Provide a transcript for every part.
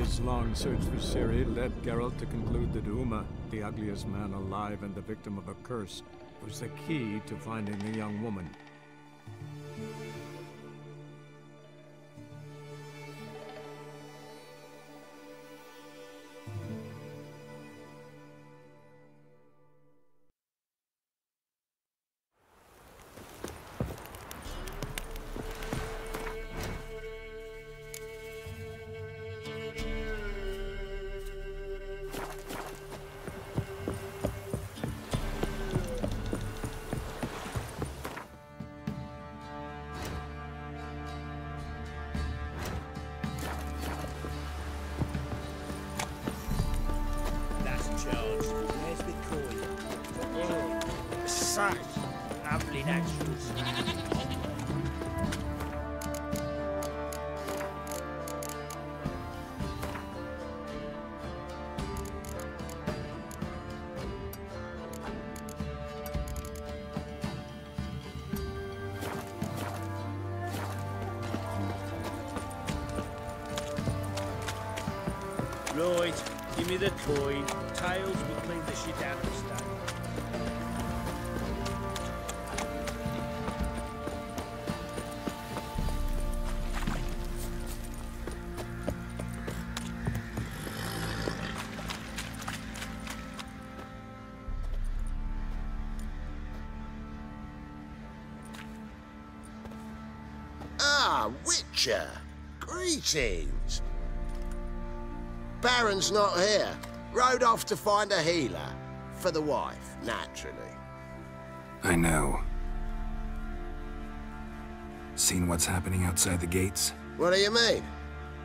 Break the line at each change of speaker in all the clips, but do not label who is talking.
His long search for Ciri led Geralt to conclude that Uma, the ugliest man alive and the victim of a curse, was the key to finding the young woman.
Such lovely naturals. Right, give me the coin. Tails will clean the shit out of the stuff.
Ah, Witcher! Greetings! Baron's not here. Rode off to find a healer. For the wife, naturally.
I know. Seen what's happening outside the gates?
What do you mean?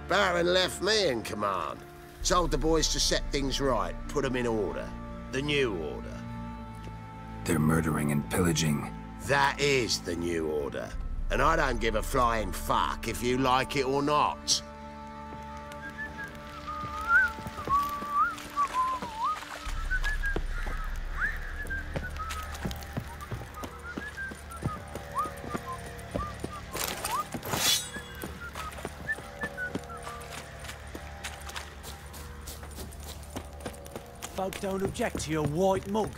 Baron left me in command. Told the boys to set things right, put them in order. The new order.
They're murdering and pillaging.
That is the new order. And I don't give a flying fuck if you like it or not.
Folk don't object to your white mug.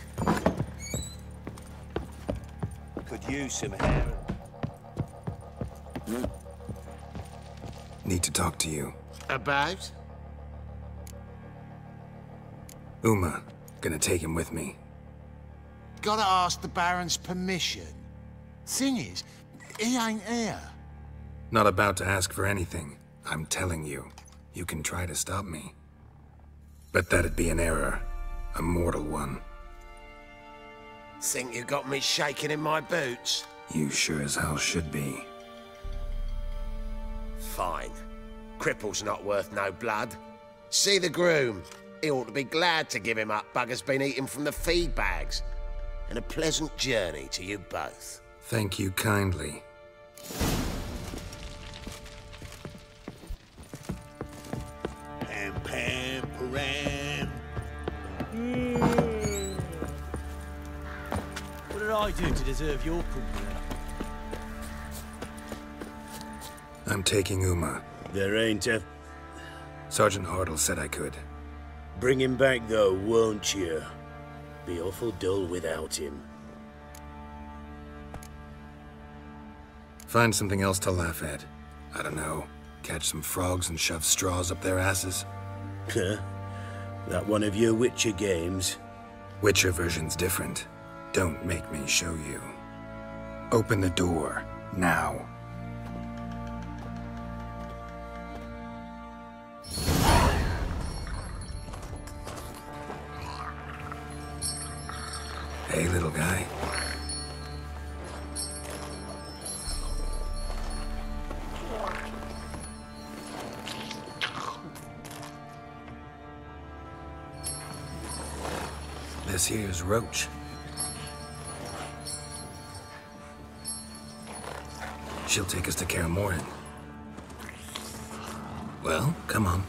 Could use some hair.
Need to talk to you.
About?
Uma. Gonna take him with me.
Gotta ask the Baron's permission. Thing is, he ain't here.
Not about to ask for anything. I'm telling you. You can try to stop me. But that'd be an error. A mortal one.
Think you got me shaking in my boots?
You sure as hell should be.
Fine. Cripple's not worth no blood. See the groom. He ought to be glad to give him up. Bugger's been eating from the feed bags. And a pleasant journey to you both.
Thank you kindly.
Pam, pam, param. What did I do to deserve your company?
I'm taking Uma.
There ain't a...
Sergeant Hartle said I could.
Bring him back though, won't you? Be awful dull without him.
Find something else to laugh at. I don't know. Catch some frogs and shove straws up their asses.
Huh? That one of your Witcher games?
Witcher version's different. Don't make me show you. Open the door. Now. Hey, little guy. This here's Roach. She'll take us to Kaer Morhen. Well, come on.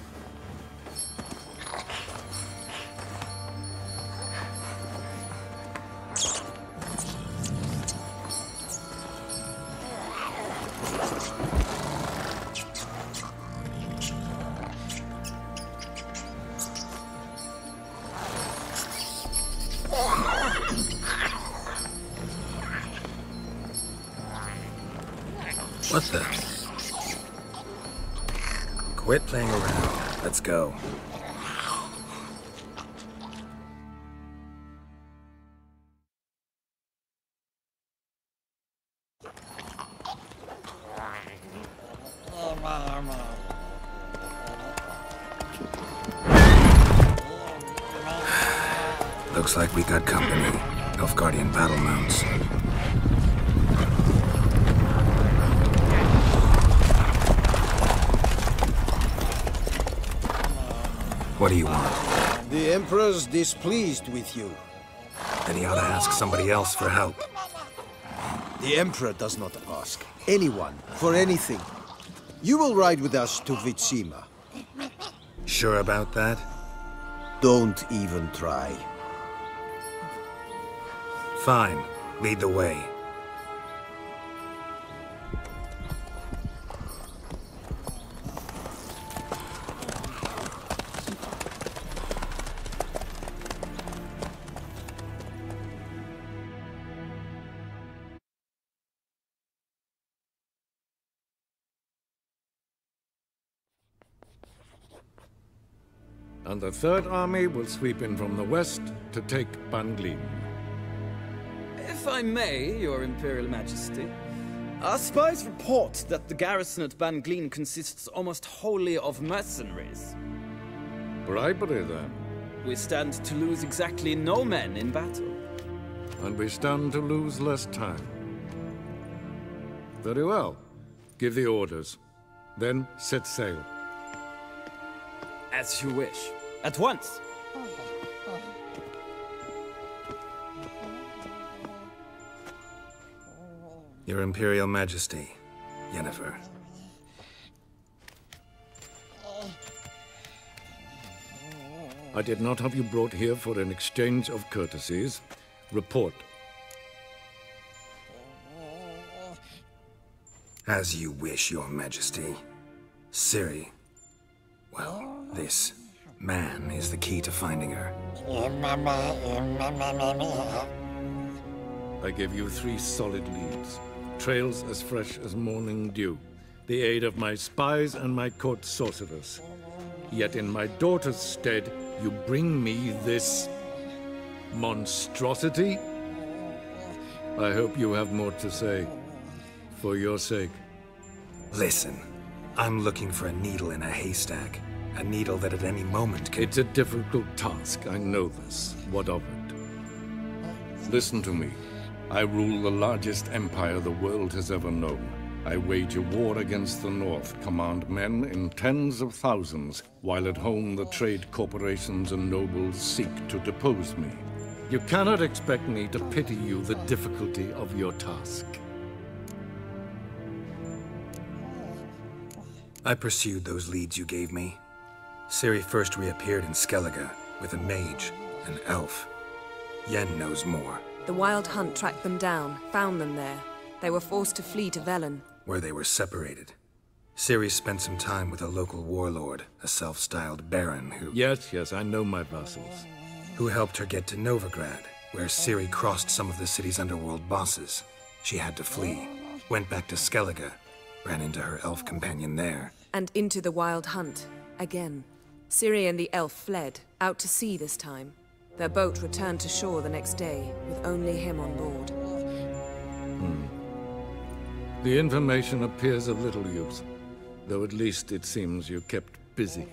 What the? Quit playing around. Let's go. Looks like we got company. Nilfgaardian battle mounts. What do you want?
The Emperor's displeased with you.
Then he ought to ask somebody else for help.
The Emperor does not ask anyone for anything. You will ride with us to Vitsima.
Sure about that?
Don't even try.
Fine. Lead the way.
And the Third Army will sweep in from the west to take Ban Glin.
If I may, Your Imperial Majesty, our spies report that the garrison at Ban Glin consists almost wholly of mercenaries.
Bribery, then.
We stand to lose exactly no men in battle.
And we stand to lose less time. Very well. Give the orders. Then set sail.
As you wish. At once.
Your Imperial Majesty, Yennefer.
I did not have you brought here for an exchange of courtesies. Report.
As you wish, Your Majesty. Ciri. Well, this man is the key to finding her.
I give you 3 solid leads. Trails as fresh as morning dew. The aid of my spies and my court sorcerers. Yet in my daughter's stead, you bring me this monstrosity? I hope you have more to say. For your sake.
Listen, I'm looking for a needle in a haystack. A needle that at any moment can...
It's a difficult task, I know this. What of it? Listen to me. I rule the largest empire the world has ever known. I wage a war against the North, command men in tens of thousands, while at home the trade corporations and nobles seek to depose me. You cannot expect me to pity you the difficulty of your task.
I pursued those leads you gave me. Ciri first reappeared in Skellige with a mage, an elf. Yen knows more.
The Wild Hunt tracked them down, found them there. They were forced to flee to Velen.
Where they were separated. Ciri spent some time with a local warlord, a self-styled baron who...
Yes, I know my vassals.
Who helped her get to Novigrad, where Ciri crossed some of the city's underworld bosses. She had to flee. Went back to Skellige, ran into her elf companion there.
And into the Wild Hunt, again. Ciri and the elf fled, out to sea this time. Their boat returned to shore the next day, with only him on board.
The information appears of little use, though at least it seems you kept busy.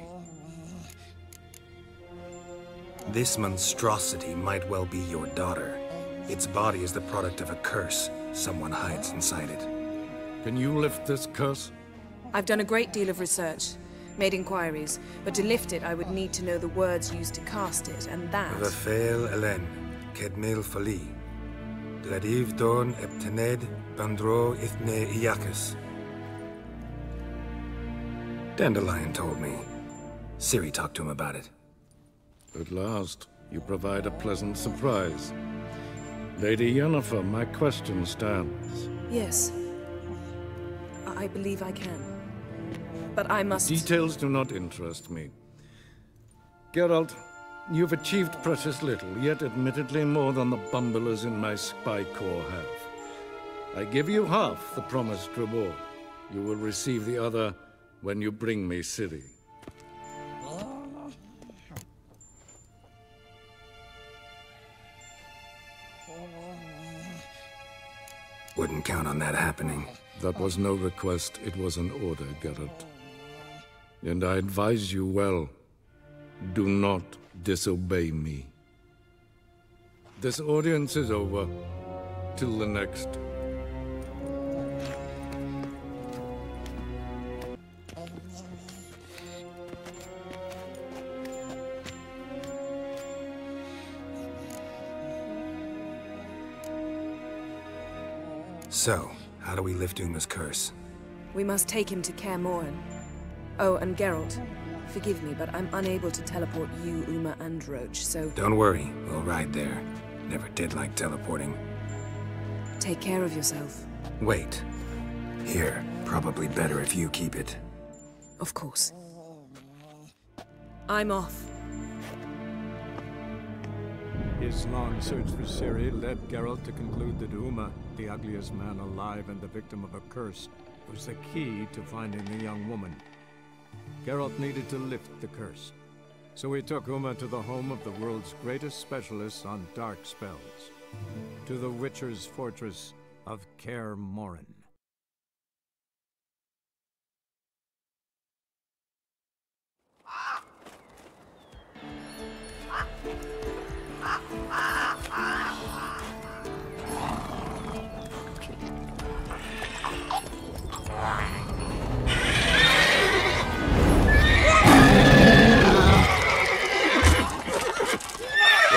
This monstrosity might well be your daughter. Its body is the product of a curse someone hides inside it.
Can you lift this curse?
I've done a great deal of research, made inquiries, but to lift it I would need to know the words used to cast it, and that...
Vafael Elen, Kedmil Fali. Gladiv Dorn Eptened Bandro Ithne Iacus. Dandelion told me. Ciri talked to him about it.
At last, you provide a pleasant surprise. Lady Yennefer, my question stands.
Yes. I believe I can. But I must...
Details do not interest me. Geralt, you've achieved precious little, yet admittedly more than the bumblers in my spy corps have. I give you half the promised reward. You will receive the other when you bring me Ciri.
Wouldn't count on that happening.
That was no request, it was an order, Geralt. And I advise you well. Do not disobey me. This audience is over. Till the next.
So, how do we lift Uma's curse?
We must take him to Kaer Morhen. Oh, and Geralt, forgive me, but I'm unable to teleport you, Uma, and Roach, so...
Don't worry, we'll ride there. Never did like teleporting.
Take care of yourself.
Wait. Here, probably better if you keep it.
Of course. I'm off.
His long search for Ciri led Geralt to conclude that Uma, the ugliest man alive and the victim of a curse, was the key to finding the young woman. Geralt needed to lift the curse, so he took Uma to the home of the world's greatest specialists on dark spells, to the Witcher's fortress of Kaer Morhen.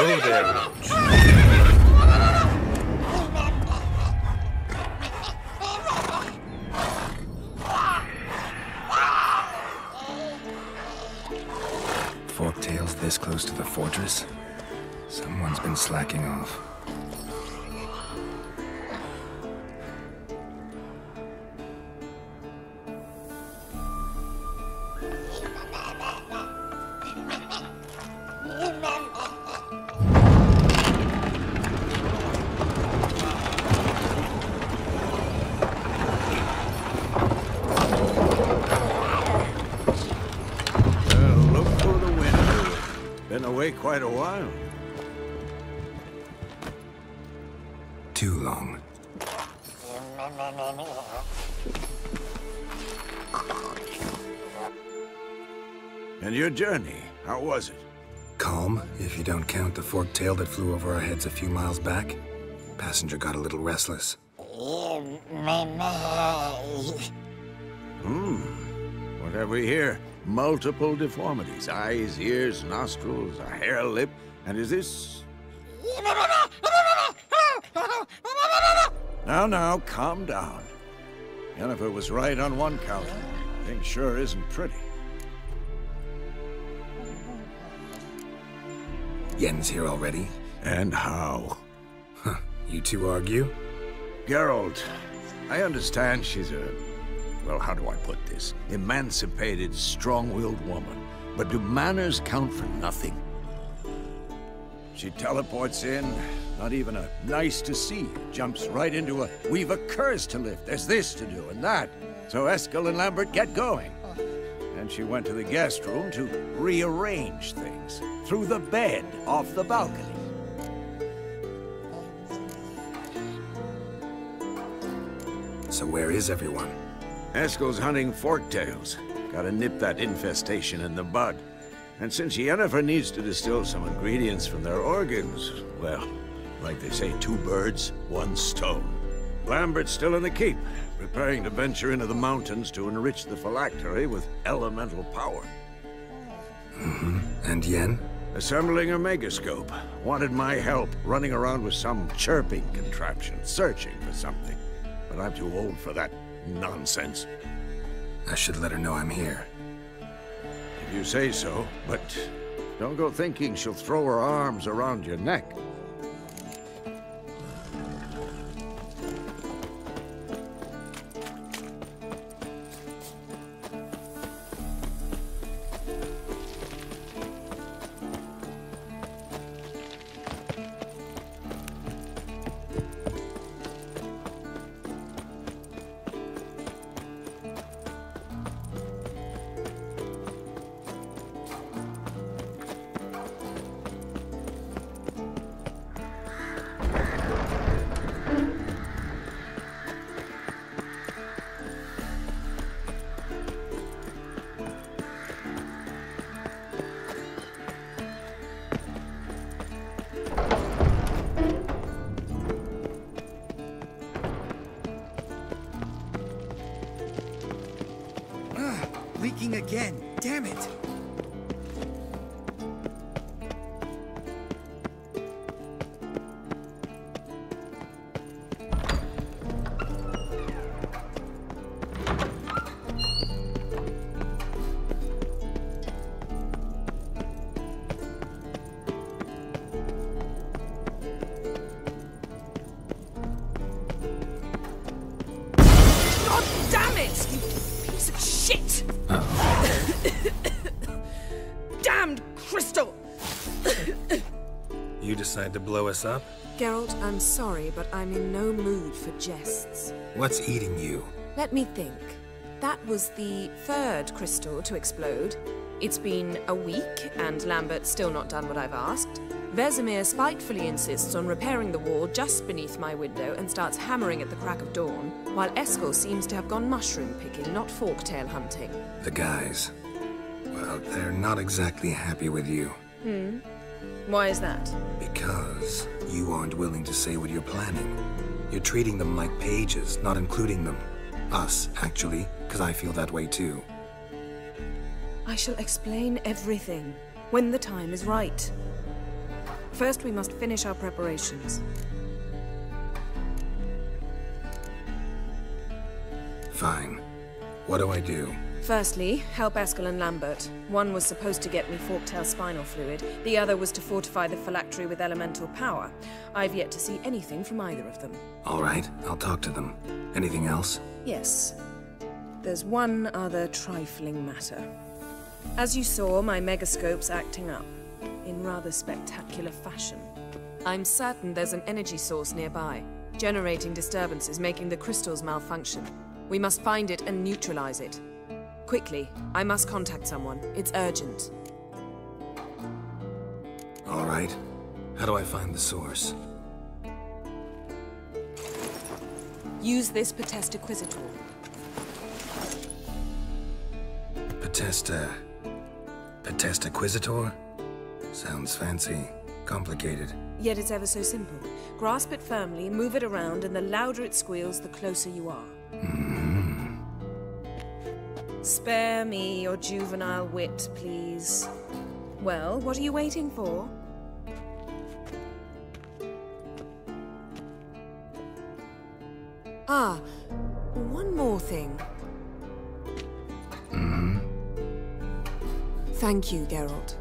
Oh, there, Roach.
Forktail's this close to the fortress? Someone's been slacking off.
Quite a while.
Too long.
And your journey, how was it?
Calm, if you don't count the forktail that flew over our heads a few miles back. Passenger got a little restless.
What have we here? Multiple deformities. Eyes, ears, nostrils, a hair lip. And is this... Now, calm down. Yennefer was right on one count. Thing sure isn't pretty.
Yen's here already?
And how?
Huh. You two argue?
Geralt, I understand she's a... well, how do I put this? Emancipated, strong-willed woman. But do manners count for nothing? She teleports in, not even a nice to see, jumps right into a, we've a curse to lift, there's this to do and that. So Eskel and Lambert get going. And she went to the guest room to rearrange things. Through the bed, off the balcony.
So where is everyone?
Eskel's hunting forktails. Gotta nip that infestation in the bud. And since Yennefer needs to distill some ingredients from their organs, well, like they say, 2 birds, 1 stone. Lambert's still in the keep, preparing to venture into the mountains to enrich the phylactery with elemental power.
And Yen?
Assembling a megascope. Wanted my help running around with some chirping contraption, searching for something. But I'm too old for that nonsense.
I should let her know I'm here.
If you say so, but don't go thinking she'll throw her arms around your neck.
leaking again. Damn it!
To blow us up?
Geralt, I'm sorry, but I'm in no mood for jests.
What's eating you?
Let me think. That was the third crystal to explode. It's been a week, and Lambert's still not done what I've asked. Vesemir spitefully insists on repairing the wall just beneath my window and starts hammering at the crack of dawn, while Eskel seems to have gone mushroom picking, not forktail hunting.
The guys. Well, they're not exactly happy with you.
Why is that?
Because you aren't willing to say what you're planning. You're treating them like pages, not including them. Us, actually, because I feel that way too.
I shall explain everything when the time is right. First, we must finish our preparations.
Fine. What do I do?
Firstly, help Eskel and Lambert. One was supposed to get me forktail spinal fluid, the other was to fortify the phylactery with elemental power. I've yet to see anything from either of them.
All right, I'll talk to them. Anything else?
Yes. There's one other trifling matter. As you saw, my megascope's acting up, in rather spectacular fashion. I'm certain there's an energy source nearby, generating disturbances, making the crystals malfunction. We must find it and neutralize it. Quickly, I must contact someone. It's urgent.
All right. How do I find the source?
Use this Potesta Quisitor.
Potesta Quisitor? Sounds fancy. Complicated.
Yet it's ever so simple. Grasp it firmly, move it around, and the louder it squeals, the closer you are. Spare me your juvenile wit, please. Well, what are you waiting for? Ah, one more thing. Thank you, Geralt.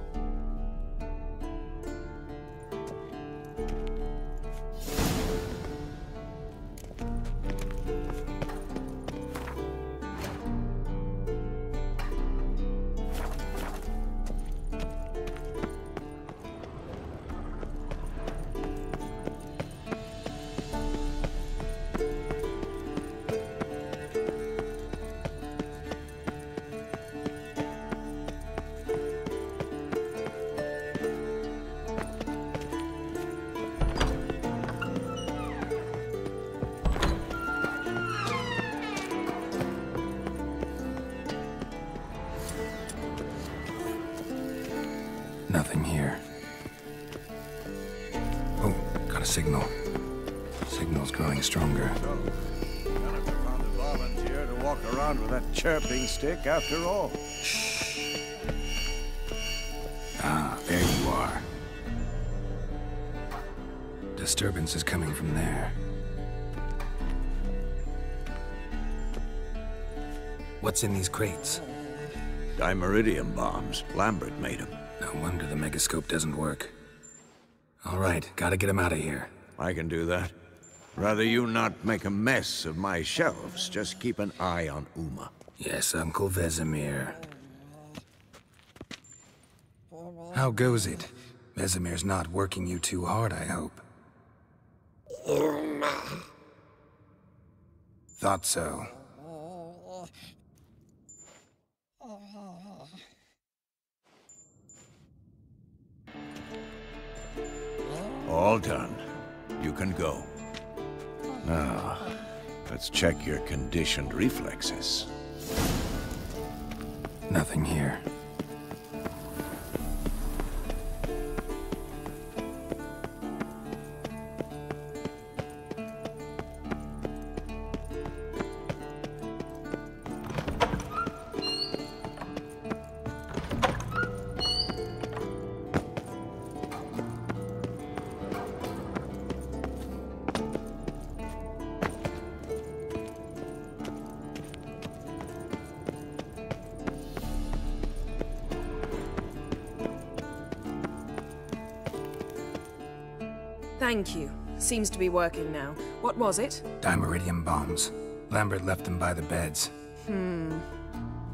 Nothing here. Oh, got a signal. Signal's growing stronger.
So, Jennifer found a volunteer to walk around with that chirping stick after all.
Shh. Ah, there you are. Disturbance is coming from there. What's in these crates?
Dimeridium bombs. Lambert made them.
No wonder the megascope doesn't work. All right, gotta get him out of here.
I can do that. Rather you not make a mess of my shelves. Just keep an eye on Uma.
Yes, Uncle Vesemir. How goes it? Vesemir's not working you too hard, I hope.
Uma.
Thought so.
All done. You can go. Now, let's check your conditioned reflexes.
Nothing here.
Thank you. Seems to be working now. What was it?
Dimeridium bombs. Lambert left them by the beds.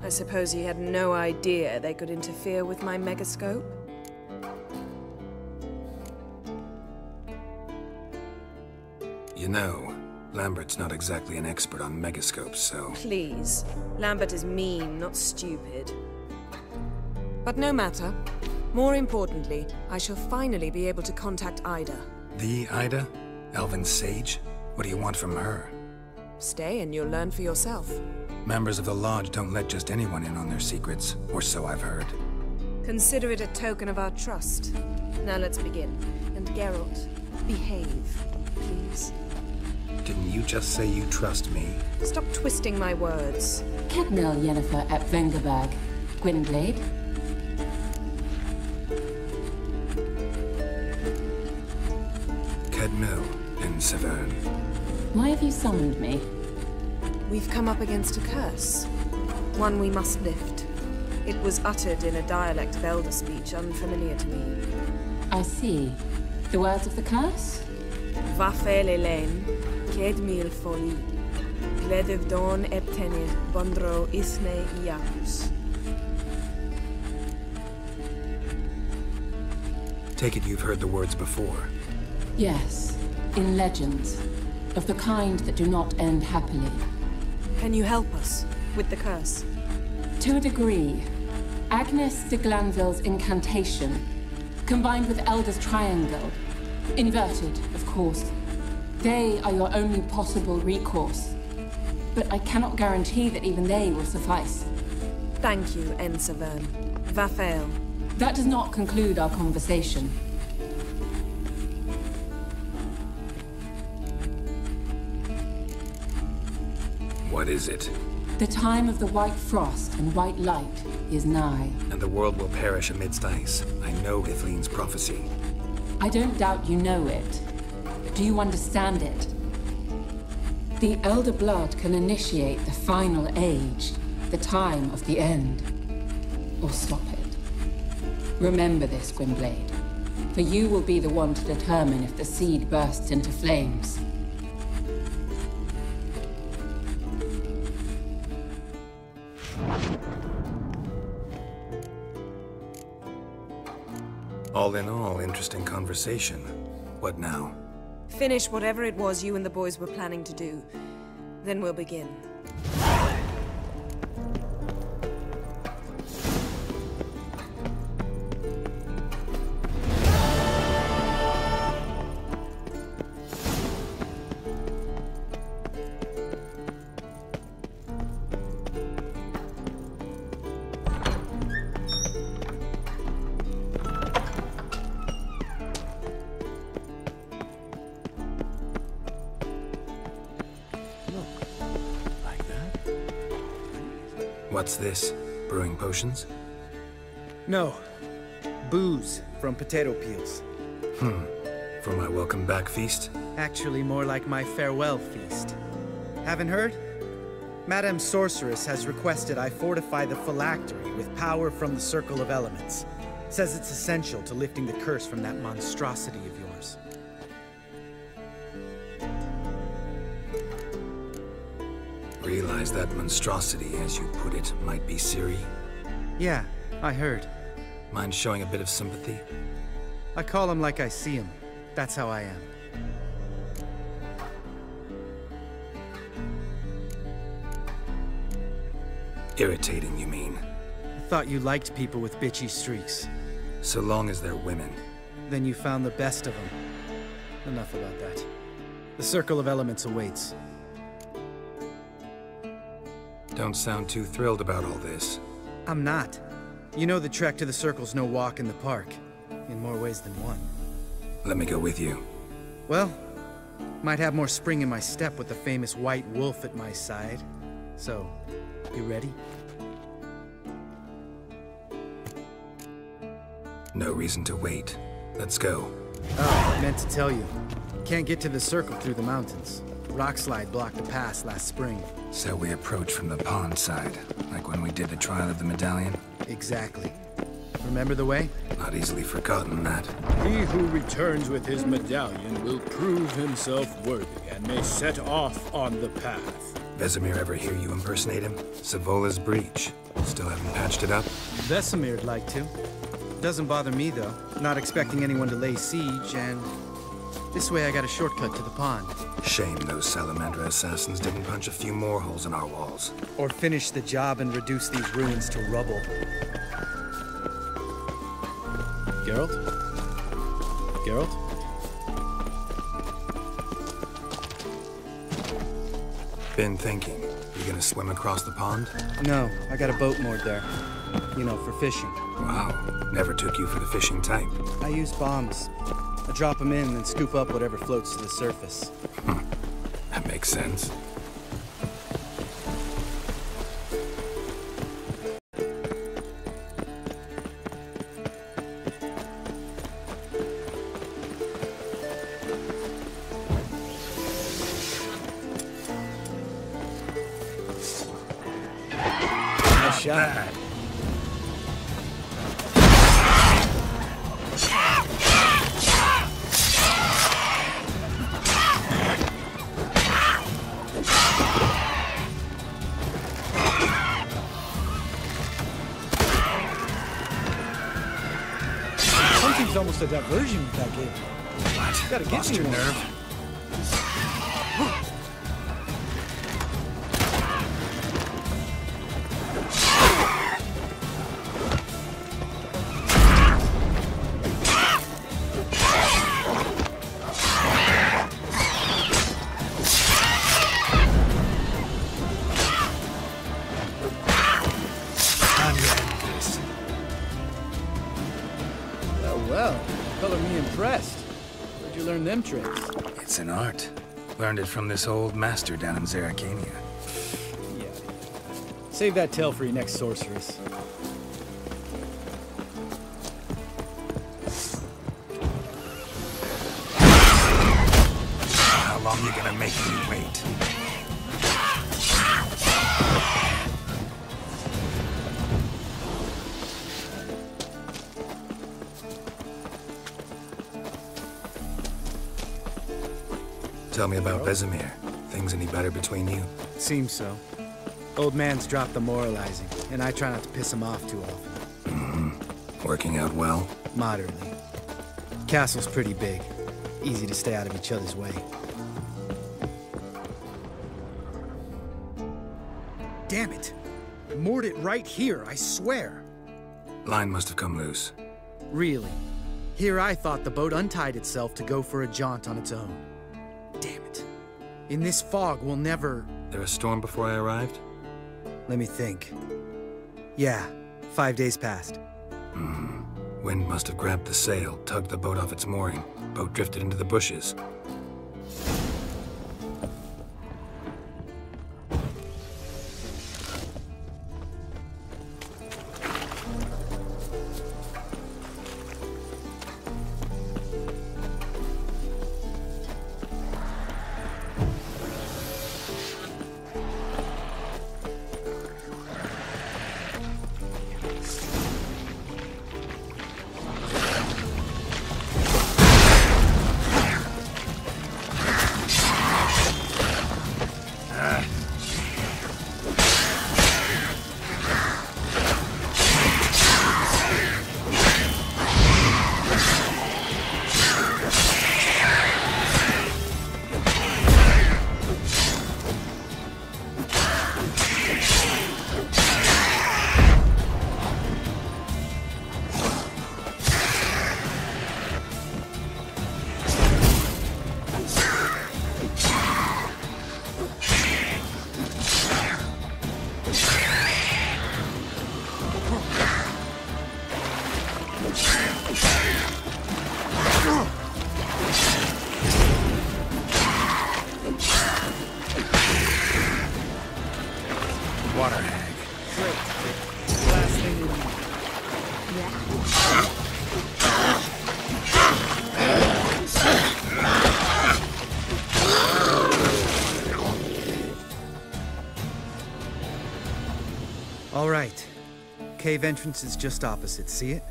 I suppose he had no idea they could interfere with my megascope?
You know, Lambert's not exactly an expert on megascopes, so...
Please. Lambert is mean, not stupid. But no matter. More importantly, I shall finally be able to contact Ida.
The Ida? Elven Sage? What do you want from her?
Stay and you'll learn for yourself.
Members of the Lodge don't let just anyone in on their secrets, or so I've heard.
Consider it a token of our trust. Now let's begin. And Geralt, behave, please.
Didn't you just say you trust me?
Stop twisting my words.
Cadmel Yennefer at Vengerberg. Gwynblade.
Cadmel in Severn.
Why have you summoned me?
We've come up against a curse. One we must lift. It was uttered in a dialect of Elder speech unfamiliar to me.
I see. The words of the curse?
Vafel Elaine, Kedmil Foli, Gledev Dawn Eptenir, Bondro Isne Iacus.
Take it you've heard the words before.
Yes, in legends. Of the kind that do not end happily.
Can you help us with the curse?
To a degree. Agnes de Glanville's incantation, combined with Elder's triangle, inverted, of course. They are your only possible recourse. But I cannot guarantee that even they will suffice.
Thank you, En Severn. Vafel.
That does not conclude our conversation.
What is it?
The time of the white frost and white light is nigh.
And the world will perish amidst ice. I know Ithleen's prophecy.
I don't doubt you know it. But do you understand it? The Elder Blood can initiate the final age, the time of the end. Or stop it. Remember this, Gwynblade. For you will be the one to determine if the seed bursts into flames.
All in all, interesting conversation. What now?
Finish whatever it was you and the boys were planning to do. Then we'll begin.
What's this? Brewing potions?
No. Booze from potato peels.
For my welcome back feast?
Actually, more like my farewell feast. Haven't heard? Madame Sorceress has requested I fortify the phylactery with power from the Circle of Elements. Says it's essential to lifting the curse from that monstrosity of yours.
Realize that monstrosity, as you put it, might be Ciri?
Yeah, I heard.
Mind showing a bit of sympathy?
I call him like I see him. That's how I am.
Irritating, you mean?
I thought you liked people with bitchy streaks.
So long as they're women.
Then you found the best of them. Enough about that. The Circle of Elements awaits.
Don't sound too thrilled about all this.
I'm not. You know the trek to the Circle's no walk in the park. In more ways than one.
Let me go with you.
Well, might have more spring in my step with the famous White Wolf at my side. So, you ready?
No reason to wait. Let's go.
Oh, I meant to tell you. Can't get to the Circle through the mountains. Rockslide blocked the pass last spring.
So we approach from the pond side, like when we did the trial of the medallion?
Exactly. Remember the way?
Not easily forgotten, that.
He who returns with his medallion will prove himself worthy and may set off on the path.
Vesemir ever hear you impersonate him? Savola's breach. Still haven't patched it up?
Vesemir'd like to. Doesn't bother me, though. Not expecting anyone to lay siege, and this way I got a shortcut to the pond.
Shame those Salamandra assassins didn't punch a few more holes in our walls.
Or finish the job and reduce these ruins to rubble. Geralt? Geralt?
Been thinking. You gonna swim across the pond?
No, I got a boat moored there. You know, for fishing.
Wow. Never took you for the fishing type.
I use bombs. I drop them in and scoop up whatever floats to the surface.
That makes sense.
Nice shot.
Something's almost a diversion with that game.
What?
Gotta get
Lost
me
your
one.
nerve?
Well, color me impressed. Where'd you learn them tricks?
It's an art. Learned it from this old master down in Zerrikania.
Yeah. Save that tale for your next sorceress.
How long you gonna make me wait? Tell me about Vesemir. Things any better between you?
Seems so. Old man's dropped the moralizing, and I try not to piss him off too often.
Working out well?
Moderately. Castle's pretty big. Easy to stay out of each other's way. Damn it! Moored it right here, I swear!
Line must have come loose.
Really? Here I thought the boat untied itself to go for a jaunt on its own. Damn it. In this fog, we'll never...
There a storm before I arrived?
Let me think. Yeah, 5 days passed.
Wind must have grabbed the sail, tugged the boat off its mooring. Boat drifted into the bushes. Water hag.
Great. Last thing we need. All right. cave entrance is just opposite, see it?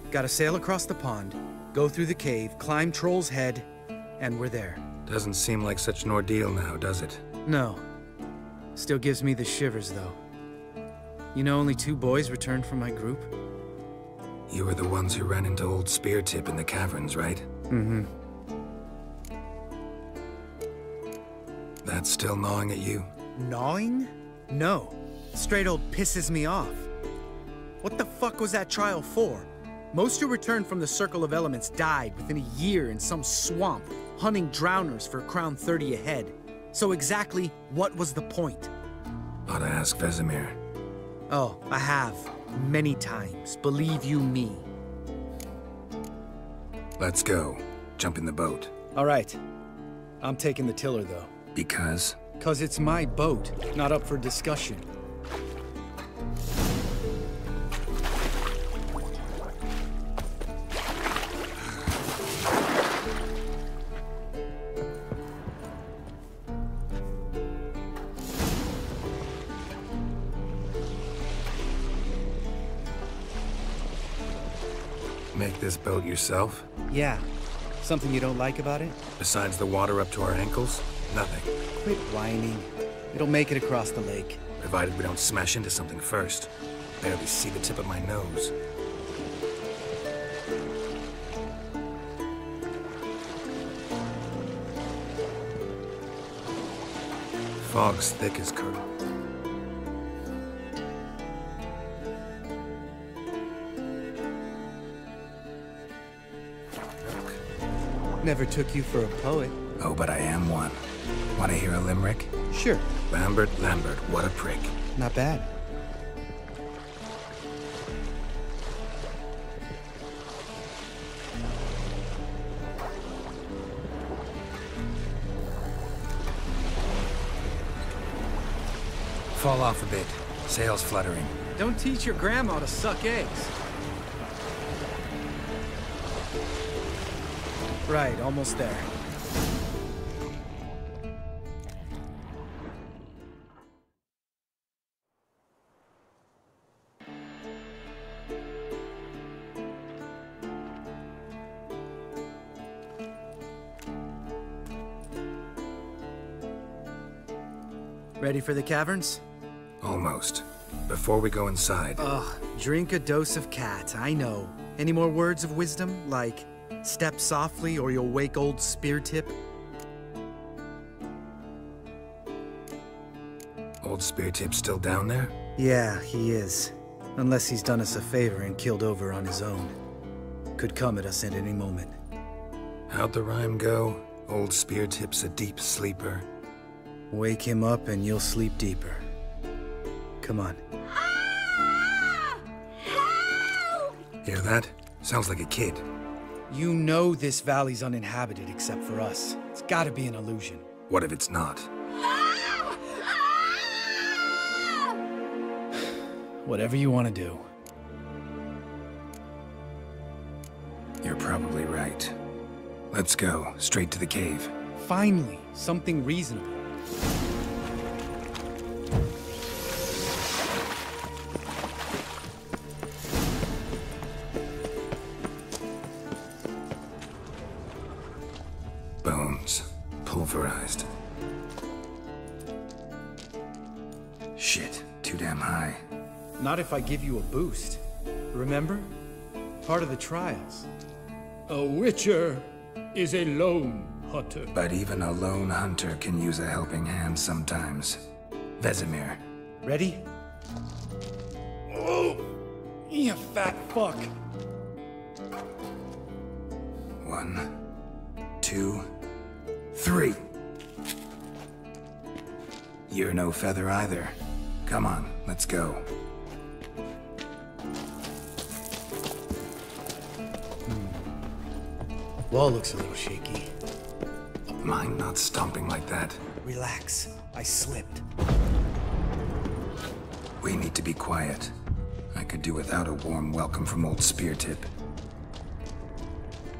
Gotta sail across the pond, go through the cave, climb Troll's Head, and we're there.
Doesn't seem like such an ordeal now, does it?
No. Still gives me the shivers, though. You know only 2 boys returned from my group?
You were the ones who ran into old Speartip in the caverns, right?
Mm-hmm.
That's still gnawing at you?
Gnawing? No. Straight old pisses me off. What the fuck was that trial for? Most who returned from the Circle of Elements died within a year in some swamp, hunting drowners for Crown 30 a head. So exactly what was the point?
Ought to ask Vesemir.
Oh, I have. Many times. Believe you me.
Let's go. Jump in the boat.
All right. I'm taking the tiller, though.
Because?
'Cause it's my boat, not up for discussion.
Make this boat yourself?
Yeah. Something you don't like about it?
Besides the water up to our ankles? Nothing.
Quit whining. It'll make it across the lake.
Provided we don't smash into something first. Barely see the tip of my nose. Fog's thick as curd.
Never took you for a poet.
Oh, but I am one. Want to hear a limerick?
Sure.
Lambert, Lambert, what a prick.
Not bad.
Fall off a bit. Sails fluttering.
Don't teach your grandma to suck eggs. Right, almost there. Ready for the caverns?
Almost. Before we go inside...
Ugh, drink a dose of cat, I know. Any more words of wisdom, like, step softly or you'll wake old Speartip?
Old Speartip's still down there?
Yeah, he is. Unless he's done us a favor and killed over on his own. Could come at us at any moment.
How'd the rhyme go? Old Speartip's a deep sleeper.
Wake him up and you'll sleep deeper. Come on.
Hear that? Sounds like a kid.
You know this valley's uninhabited except for us. It's gotta be an illusion.
What if it's not?
Whatever you want to do.
You're probably right. Let's go, straight to the cave.
Finally, something reasonable.
Bones. Pulverized. Shit, too damn high.
Not if I give you a boost. Remember? Part of the trials.
A witcher is a lone hunter.
But even a lone hunter can use a helping hand sometimes. Vesemir.
Ready? Oh! You fat fuck!
1, 2, 3. You're no feather either. Come on, let's go.
Wall looks a little shaky.
Mine not stomping like that.
Relax. I slipped.
We need to be quiet. I could do without a warm welcome from old Speartip.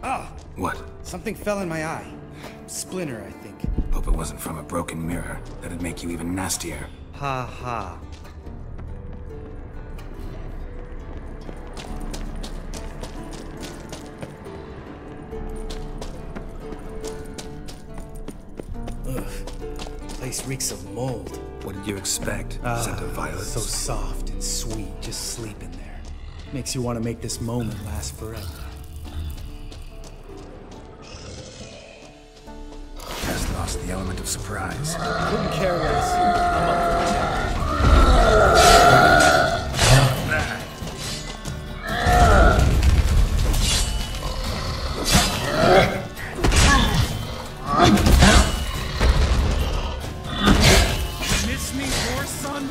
Ah!
What?
Something fell in my eye. Splinter, I think.
Hope it wasn't from a broken mirror. That'd make you even nastier.
Ha ha. Ugh. Place reeks of mold.
What did you expect? Scent of violets?
So soft and sweet, just sleep in there. Makes you want to make this moment last forever.
Has lost the element of surprise.
Couldn't care less. I'm up for the challenge. Miss me, horse son?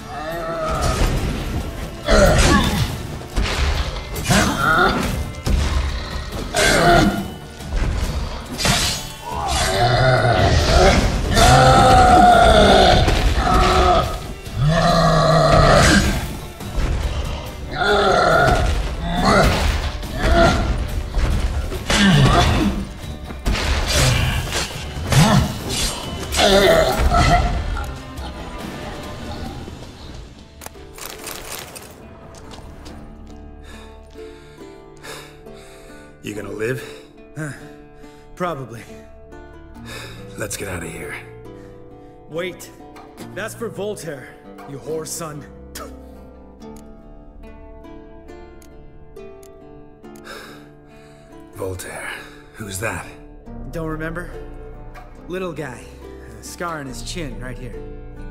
You gonna live?
Probably.
Let's get out of here.
Wait. That's for Voltaire, you whore son.
Voltaire. Who's that?
Don't remember? Little guy. A scar on his chin, right here.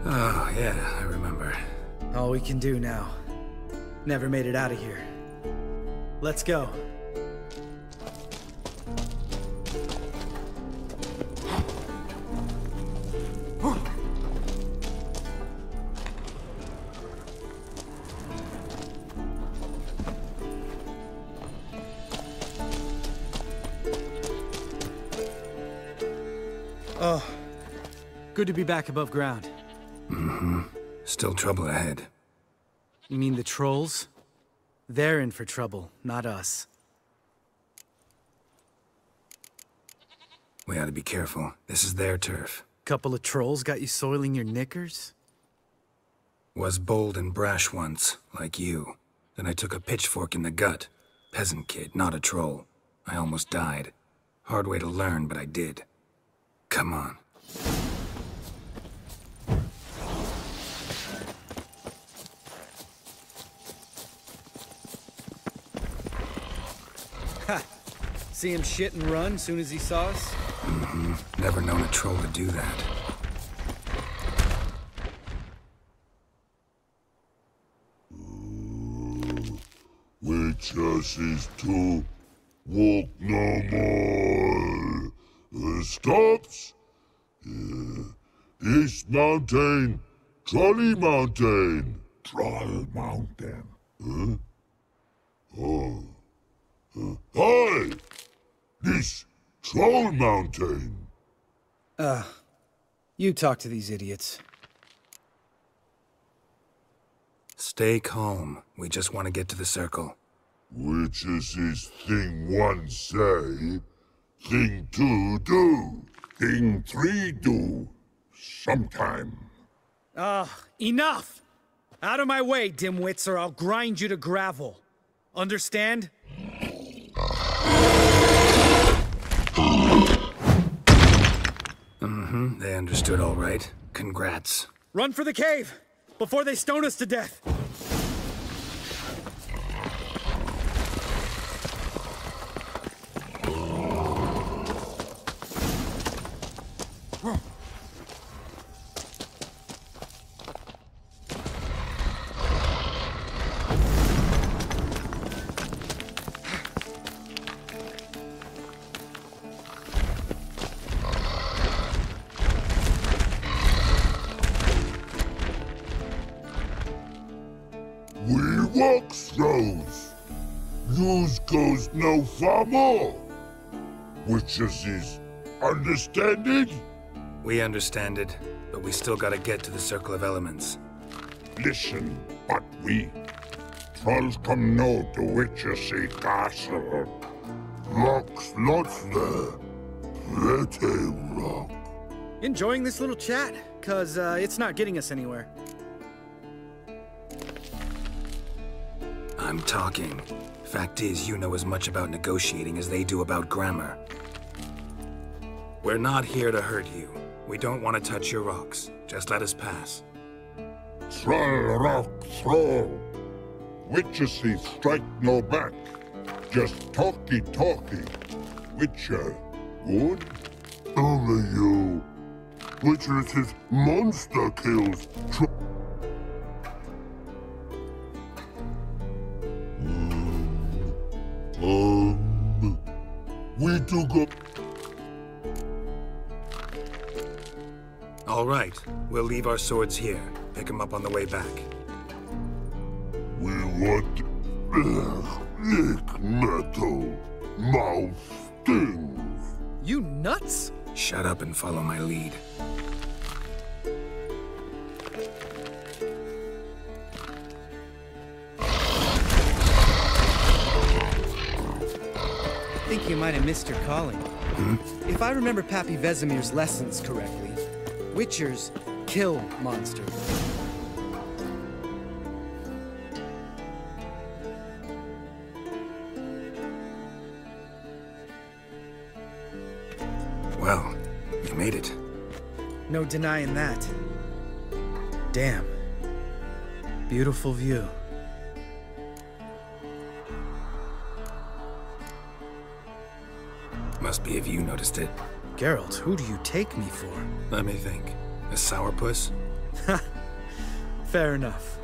Oh, yeah, I remember.
All we can do now. Never made it out of here. Let's go. Oh, good to be back above ground.
Mm-hmm. Still trouble ahead.
You mean the trolls? They're in for trouble, not us.
We ought to be careful. This is their turf.
Couple of trolls got you soiling your knickers?
Was bold and brash once, like you. Then I took a pitchfork in the gut. Peasant kid, not a troll. I almost died. Hard way to learn, but I did. Come on.
Ha! See him shit and run soon as he saw us?
Mm-hmm. Never known a troll to do that.
Witches is to walk no more. Stops? This mountain, Trolley Mountain. Troll Mountain. Huh? Oh. Hi! This Troll Mountain.
You talk to these idiots.
Stay calm. We just want to get to the circle.
Witches is thing one say, thing two do, thing three do, sometime.
Enough! Out of my way, dimwits, or I'll grind you to gravel. Understand?
Mm-hmm. They understood all right. Congrats.
Run for the cave! Before they stone us to death!
We walk throws. News goes no far more. Witches is understand it?
We understand it, but we still gotta get to the Circle of Elements.
Listen, but we trolls come no to Witchessy Castle. Rocks lots there. Pretty rock.
Enjoying this little chat? 'Cause it's not getting us anywhere.
I'm talking. Fact is, you know as much about negotiating as they do about grammar. We're not here to hurt you. We don't want to touch your rocks. Just let us pass.
Thrall rock throw. Witches see strike no back. Just talky. Witcher, good? Only you. Witcher says monster kills. We took up.
All right, we'll leave our swords here. Pick them up on the way back.
We want thick metal. Mouth stings.
You nuts?
Shut up and follow my lead.
I think you might have missed your calling. If I remember Pappy Vesemir's lessons correctly, Witchers kill monsters.
Well, you made it.
No denying that. Damn. Beautiful view.
Must be if you noticed it.
Geralt, who do you take me for?
Let me think. A sourpuss?
Fair enough.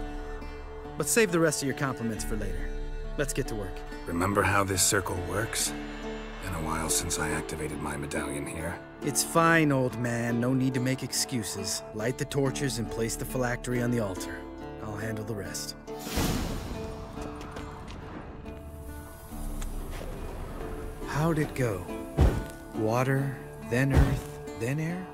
But save the rest of your compliments for later. Let's get to work.
Remember how this circle works? Been a while since I activated my medallion here.
It's fine, old man. No need to make excuses. Light the torches and place the phylactery on the altar. I'll handle the rest. How'd it go? Water, then earth, then air?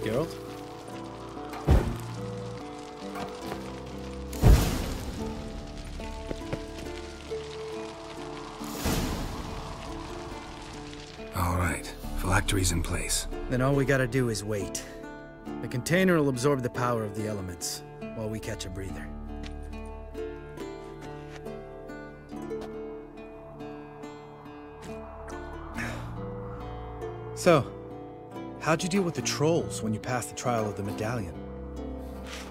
Geralt?
All right, phylactery's in place.
Then all we gotta do is wait. The container will absorb the power of the elements, while we catch a breather. So, how'd you deal with the trolls when you passed the trial of the medallion?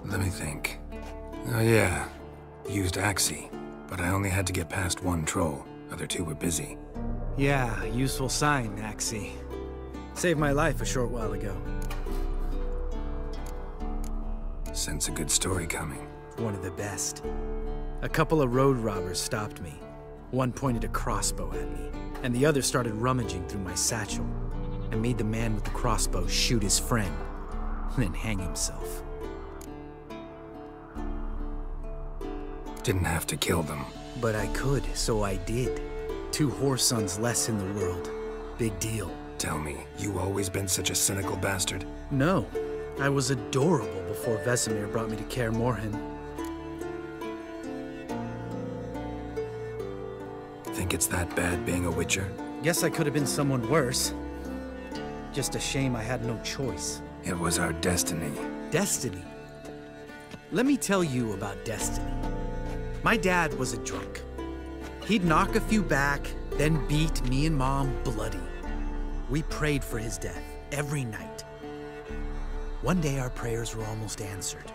Let me think. Oh yeah, used Axii, but I only had to get past one troll. Other two were busy.
Yeah, useful sign, Axii. Saved my life a short while ago.
Sense a good story coming.
One of the best. A couple of road robbers stopped me. One pointed a crossbow at me, and the other started rummaging through my satchel, and made the man with the crossbow shoot his friend, then hang himself.
Didn't have to kill them.
But I could, so I did. 2 whoresons less in the world. Big deal.
Tell me, you always been such a cynical bastard?
No. I was adorable before Vesemir brought me to Kaer Morhen.
Think it's that bad being a Witcher?
Guess I could have been someone worse. Just a shame I had no choice.
It was our destiny.
Destiny? Let me tell you about destiny. My dad was a drunk. He'd knock a few back, then beat me and Mom bloody. We prayed for his death every night. One day our prayers were almost answered.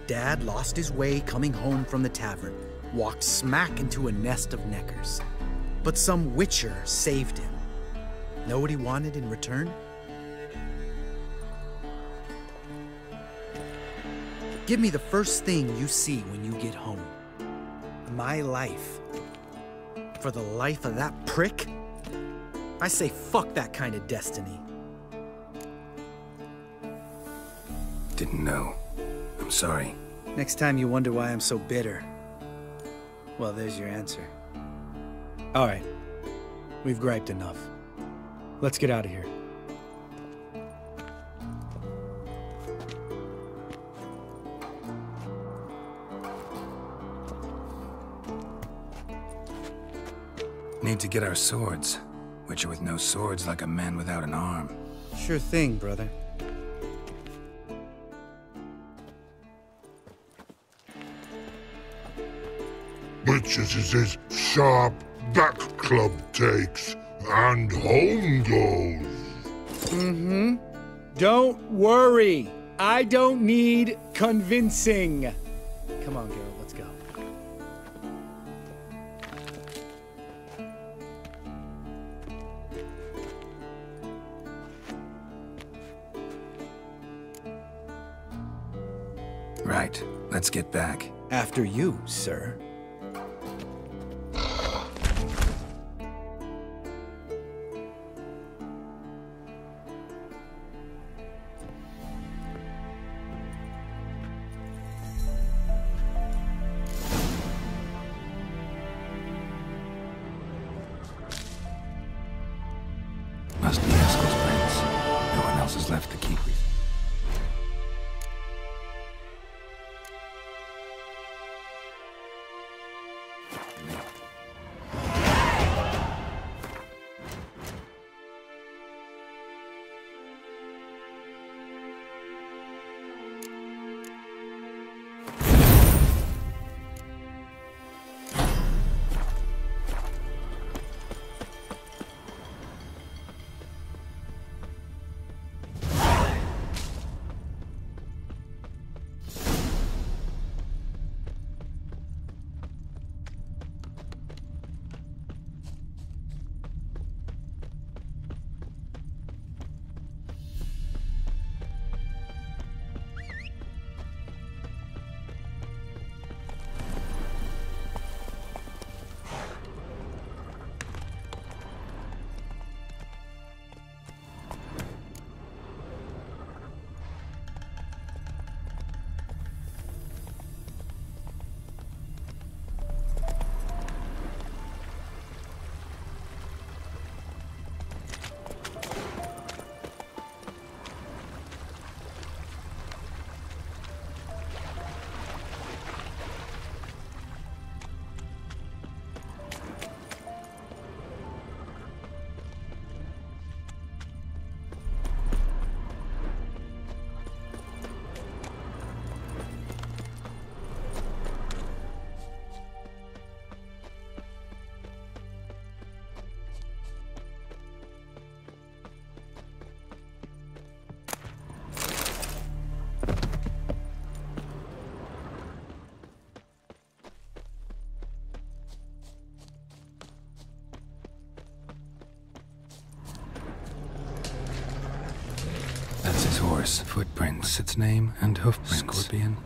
Dad lost his way coming home from the tavern, walked smack into a nest of neckers. But some Witcher saved him. Know what he wanted in return? Give me the first thing you see when you get home. My life. For the life of that prick? I say fuck that kind of destiny.
Didn't know. I'm sorry.
Next time you wonder why I'm so bitter, well, there's your answer. All right. We've griped enough. Let's get out of here.
Need to get our swords. Witcher with no swords like a man without an arm.
Sure thing, brother.
witches as his sharp back club takes, and home goes.
Mm-hmm. Don't worry. I don't need convincing. Come on, Geralt, let's go.
Right. Let's get back.
After you, sir.
Must be Eskel's prints. No one else is left to keep with. That's his horse. Footprints, its name, and hoofprints. Scorpion.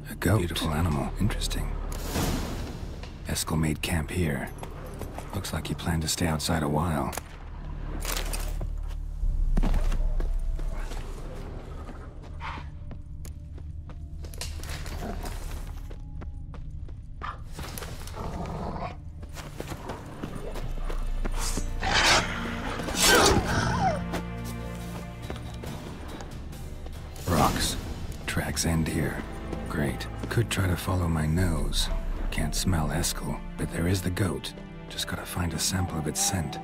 A goat. Beautiful animal. Interesting. Eskel made camp here. Looks like he planned to stay outside a while. Rocks. Tracks end here. Great. Could try to follow my nose. Can't smell Eskel, but there is the goat. Just gotta find a sample of its scent.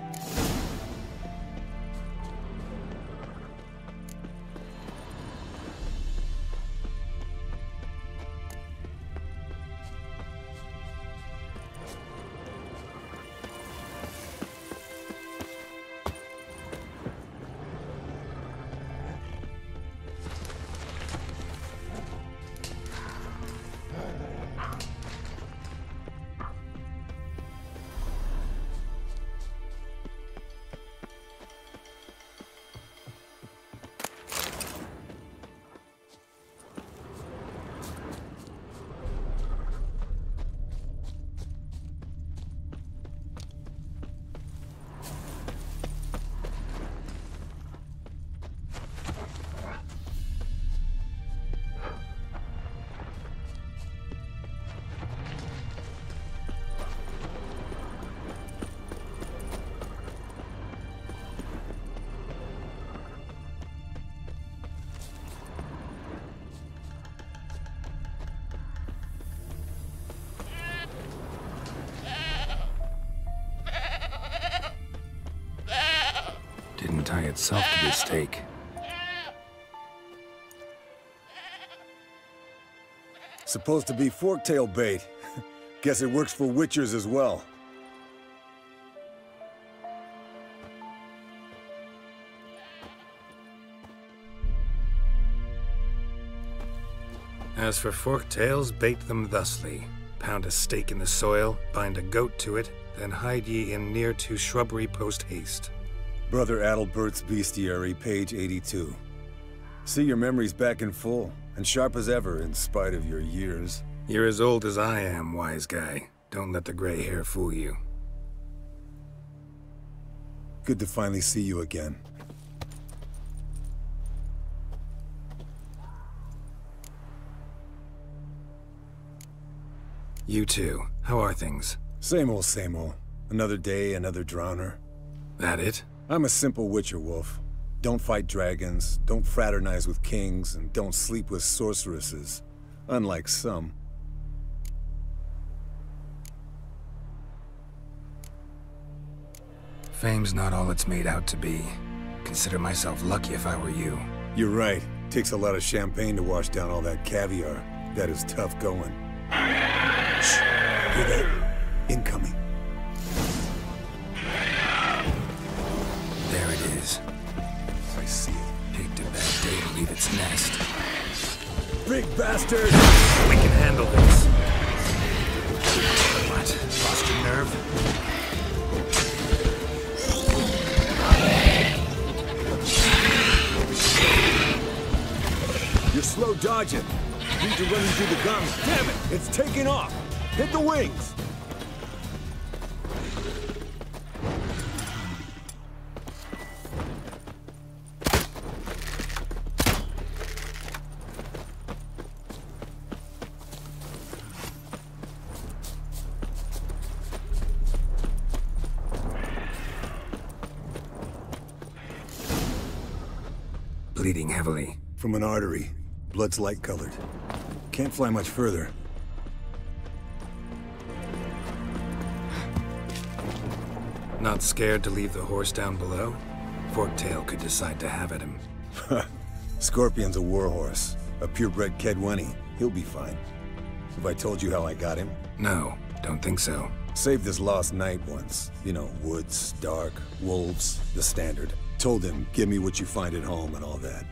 Didn't tie itself to the stake.
Supposed to be forktail bait. Guess it works for Witchers as well.
As for forked tails, bait them thusly. Pound a stake in the soil, bind a goat to it, then hide ye in near to shrubbery post haste.
Brother Adalbert's Bestiary, page 82. See, your memory's back in full, and sharp as ever in spite of your years.
You're as old as I am, wise guy. Don't let the gray hair fool you.
Good to finally see you again.
You too. How are things?
Same old, same old. Another day, another drowner.
That it?
I'm a simple Witcher wolf. Don't fight dragons, don't fraternize with kings, and don't sleep with sorceresses. Unlike some.
Fame's not all it's made out to be. Consider myself lucky if I were you.
You're right. Takes a lot of champagne to wash down all that caviar. That is tough going. Shh. Hear that? Incoming.
There it is.
I see it.
Picked a bad day to leave its nest.
Big bastard!
We can handle this. What? Lost your nerve?
You're slow dodging. Need to run through the gauntlet. Damn it! It's taking off! Hit the wings!
Bleeding heavily.
From an artery. Blood's light-colored. Can't fly much further.
Not scared to leave the horse down below? Forktail could decide to have at him.
Scorpion's a warhorse. A purebred Kedwenny. He'll be fine. Have I told you how I got him?
No, don't think so.
Saved his lost knight once. You know, woods, dark, wolves, the standard. Told him, give me what you find at home and all that.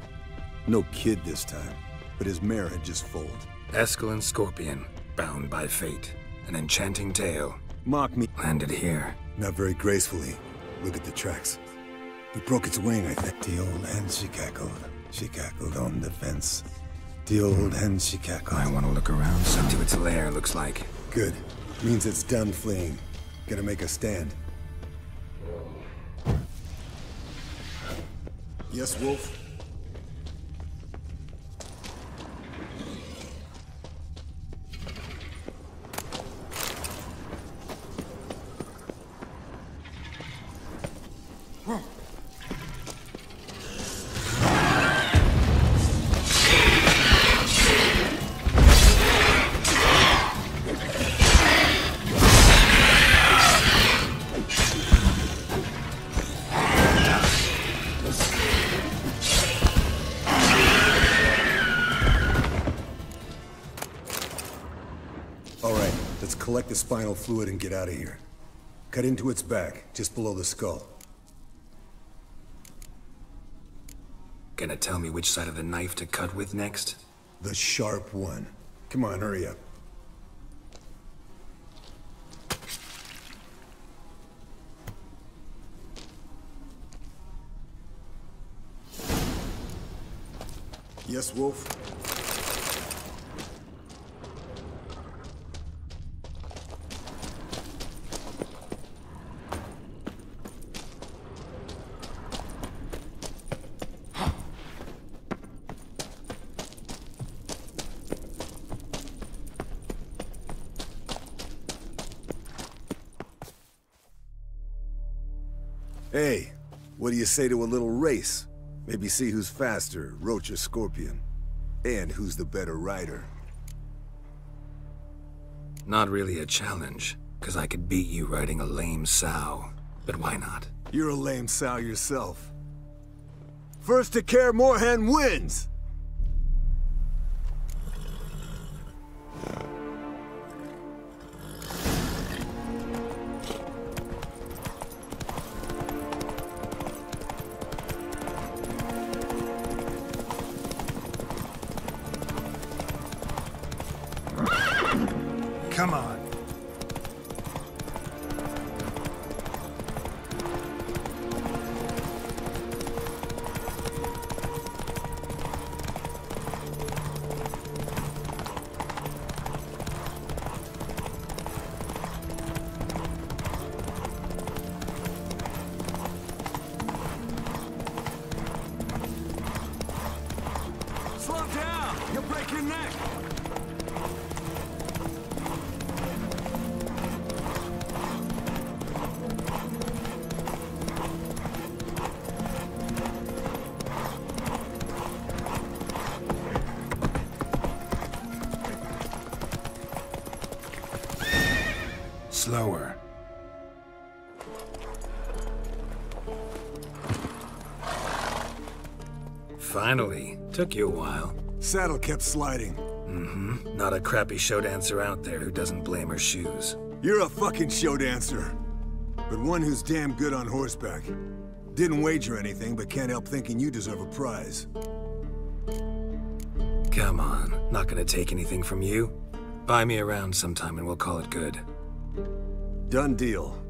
No kid this time, but his mare had just foaled.
Eskel Scorpion, bound by fate. An enchanting tale.
Mock me.
Landed here.
Not very gracefully. Look at the tracks. We broke its wing, I think. The old hen, she cackled. She cackled on the fence. The old hen, she cackled.
I want to look around. Some to its lair, looks like.
Good. Means it's done fleeing. Gonna make a stand. Yes, Wolf? Collect the spinal fluid and get out of here. Cut into its back, just below the skull.
Gonna tell me which side of the knife to cut with next?
The sharp one. Come on, hurry up. Yes, Wolf? Hey, what do you say to a little race? Maybe see who's faster, Roach or Scorpion. And who's the better rider.
Not really a challenge, because I could beat you riding a lame sow. But why not?
You're a lame sow yourself. First to Kaer Morhen wins!
Come on.
Slow down! You'll break your neck!
Slower. Finally. Took you a while.
Saddle kept sliding.
Mm-hmm. Not a crappy show dancer out there who doesn't blame her shoes.
You're a fucking show dancer. But one who's damn good on horseback. Didn't wager anything, but can't help thinking you deserve a prize.
Come on. Not gonna take anything from you. Buy me around sometime and we'll call it good.
Done deal.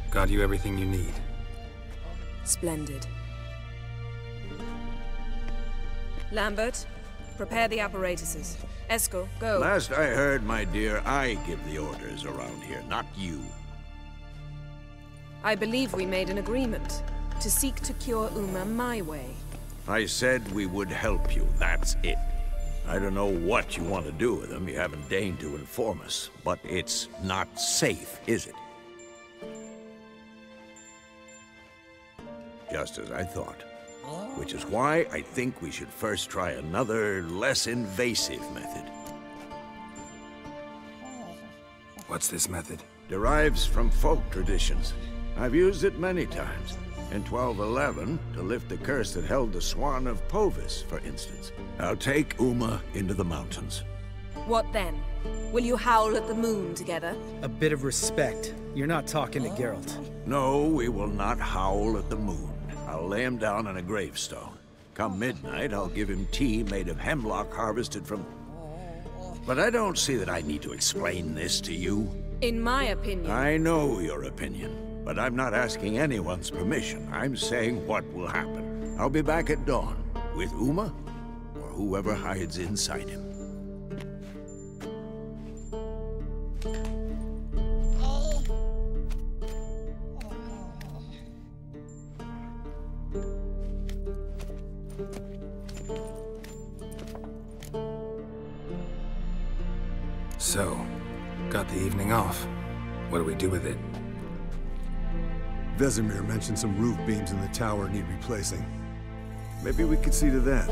Got you everything you need.
Splendid. Lambert, prepare the apparatuses. Esco, go.
Last I heard, my dear, I give the orders around here, not you.
I believe we made an agreement to seek to cure Uma my way.
I said we would help you, that's it. I don't know what you want to do with them, you haven't deigned to inform us, but it's not safe, is it? Just as I thought. Which is why I think we should first try another, less invasive method.
What's this method?
Derives from folk traditions. I've used it many times. In 1211, to lift the curse that held the Swan of Povis, for instance. I'll take Uma into the mountains.
What then? Will you howl at the moon together?
A bit of respect. You're not talking to Geralt.
No, we will not howl at the moon. I'll lay him down on a gravestone. Come midnight, I'll give him tea made of hemlock harvested from... But I don't see that I need to explain this to you.
In my opinion...
I know your opinion, but I'm not asking anyone's permission. I'm saying what will happen. I'll be back at dawn, with Uma, or whoever hides inside him.
So, got the evening off. What do we do with it?
Vesemir mentioned some roof beams in the tower need replacing. Maybe we could see to that.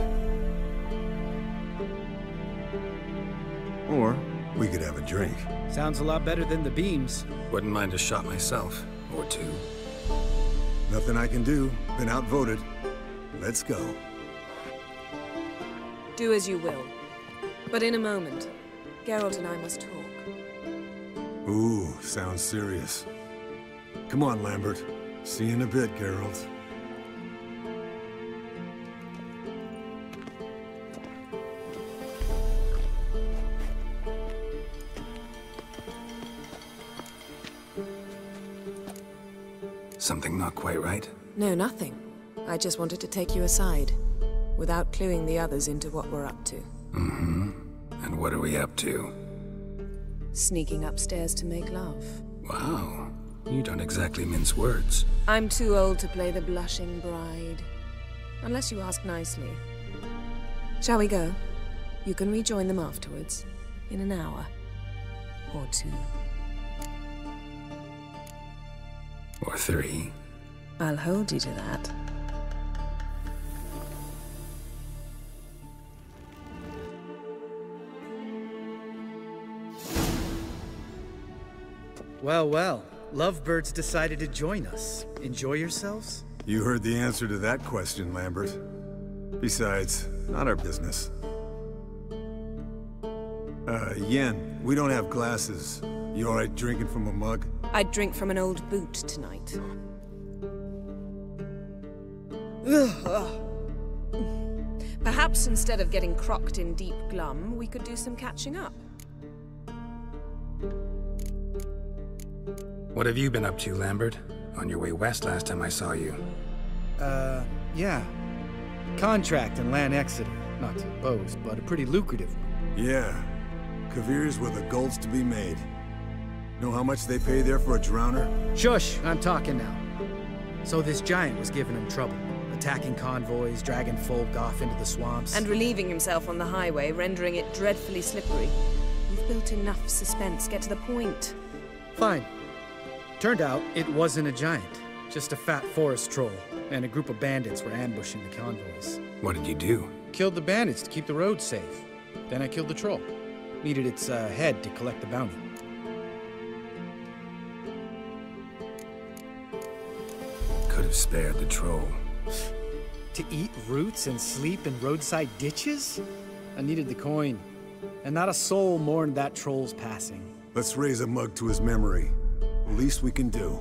Or we could have a drink.
Sounds a lot better than the beams.
Wouldn't mind a shot myself. Or two.
Nothing I can do. Been outvoted. Let's go.
Do as you will. But in a moment, Geralt and I must talk.
Ooh, sounds serious. Come on, Lambert. See you in a bit, Geralt.
Something not quite right?
No, nothing. I just wanted to take you aside, without cluing the others into what we're up to.
Mm-hmm. And what are we up to?
Sneaking upstairs to make love.
Wow. You don't exactly mince words.
I'm too old to play the blushing bride. Unless you ask nicely. Shall we go? You can rejoin them afterwards. In an hour. Or 2.
Or 3.
I'll hold you to that.
Well, well. Lovebirds decided to join us. Enjoy yourselves?
You heard the answer to that question, Lambert. Besides, not our business. Yen, we don't have glasses. You alright drinking from a mug?
I'd drink from an old boot tonight. Perhaps instead of getting crocked in deep glum, we could do some catching up.
What have you been up to, Lambert? On your way west last time I saw you.
Yeah. Contract in Lan Exeter. Not to boast, but a pretty lucrative one.
Yeah. Kavir's where the gold's to be made. Know how much they pay there for a drowner?
Shush! I'm talking now. So this giant was giving him trouble. Attacking convoys, dragging folk off into the swamps.
And relieving himself on the highway, rendering it dreadfully slippery. You've built enough suspense. Get to the point.
Fine. Turned out, it wasn't a giant. Just a fat forest troll. And a group of bandits were ambushing the convoys.
What did you do?
Killed the bandits to keep the roads safe. Then I killed the troll. Needed its head to collect the bounty.
Could have spared the troll.
To eat roots and sleep in roadside ditches? I needed the coin. And not a soul mourned that troll's passing.
Let's raise a mug to his memory. The least we can do.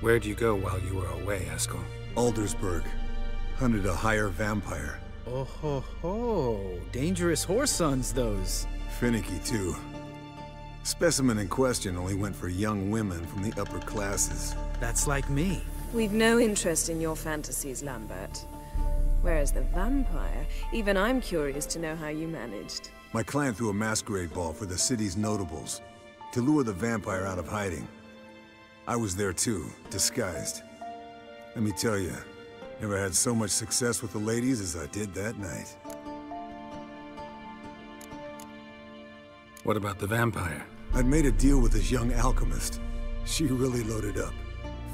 Where'd you go while you were away, Eskel?
Aldersburg. Hunted a higher vampire.
Oh ho ho. Dangerous whoresons, those.
Finicky, too. Specimen in question only went for young women from the upper classes.
That's like me.
We've no interest in your fantasies, Lambert. Whereas the vampire, even I'm curious to know how you managed.
My client threw a masquerade ball for the city's notables, to lure the vampire out of hiding. I was there too, disguised. Let me tell you, never had so much success with the ladies as I did that night.
What about the vampire?
I'd made a deal with this young alchemist. She really loaded up.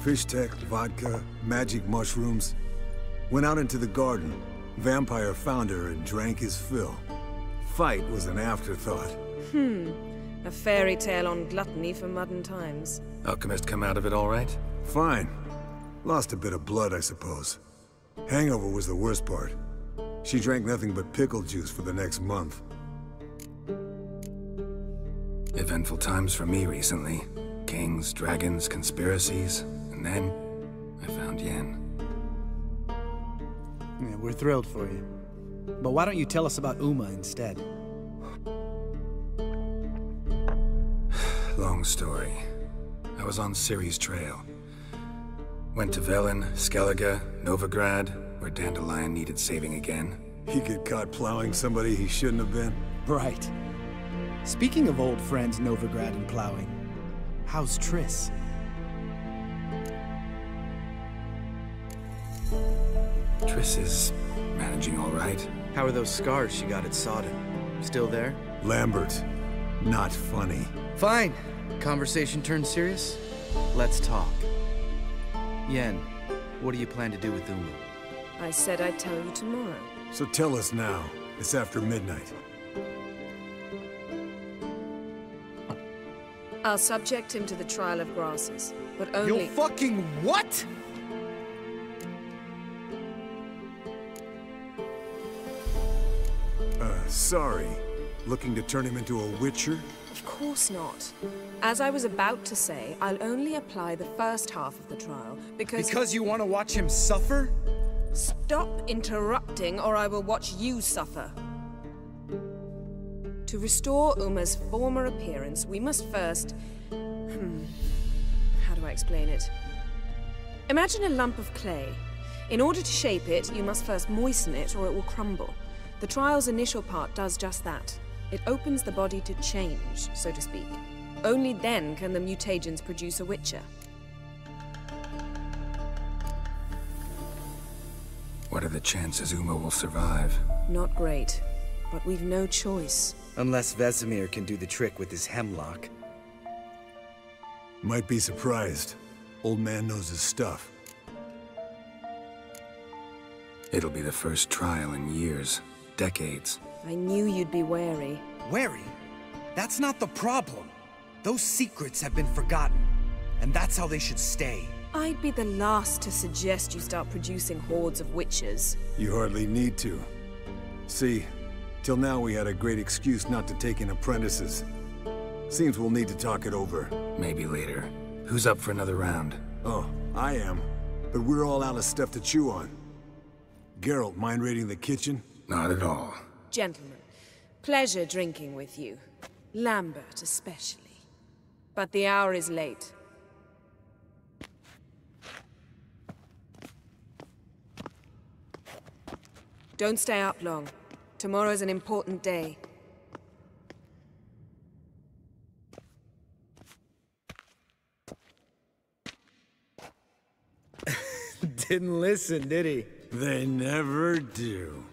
Fish tech, vodka, magic mushrooms. Went out into the garden. Vampire found her and drank his fill. Fight was an afterthought.
A fairy tale on gluttony for modern times.
Alchemist come out of it all right?
Fine. Lost a bit of blood, I suppose. Hangover was the worst part. She drank nothing but pickle juice for the next month.
Eventful times for me recently. Kings, dragons, conspiracies, and then I found Yen.
Yeah, we're thrilled for you. But why don't you tell us about Uma instead?
Long story. I was on Ciri's trail. Went to Velen, Skellige, Novigrad, where Dandelion needed saving again.
He get caught plowing somebody he shouldn't have been?
Right. Speaking of old friends Novigrad and plowing, how's Triss?
Triss is managing all right.
How are those scars she got at Sodden? Still there?
Lambert, not funny.
Fine. Conversation turned serious? Let's talk. Yen, what do you plan to do with Uma?
I said I'd tell you tomorrow.
So tell us now. It's after midnight.
I'll subject him to the trial of grasses, but only—
You'll fucking what?!
Sorry. Looking to turn him into a witcher?
Of course not. As I was about to say, I'll only apply the first half of the trial, because—
Because you want to watch him suffer?
Stop interrupting, or I will watch you suffer. To restore Uma's former appearance, we must first... How do I explain it? Imagine a lump of clay. In order to shape it, you must first moisten it, or it will crumble. The trial's initial part does just that. It opens the body to change, so to speak. Only then can the mutagens produce a Witcher.
What are the chances Uma will survive?
Not great, but we've no choice.
Unless Vesemir can do the trick with his hemlock.
Might be surprised. Old man knows his stuff.
It'll be the first trial in years. Decades.
I knew you'd be wary.
Wary? That's not the problem. Those secrets have been forgotten. And that's how they should stay.
I'd be the last to suggest you start producing hordes of witches.
You hardly need to. See, till now we had a great excuse not to take in apprentices. Seems we'll need to talk it over.
Maybe later. Who's up for another round?
Oh, I am. But we're all out of stuff to chew on. Geralt, mind raiding the kitchen?
Not at all.
Gentlemen, pleasure drinking with you. Lambert especially. But the hour is late. Don't stay up long. Tomorrow's an important day.
Didn't listen, did he?
They never do.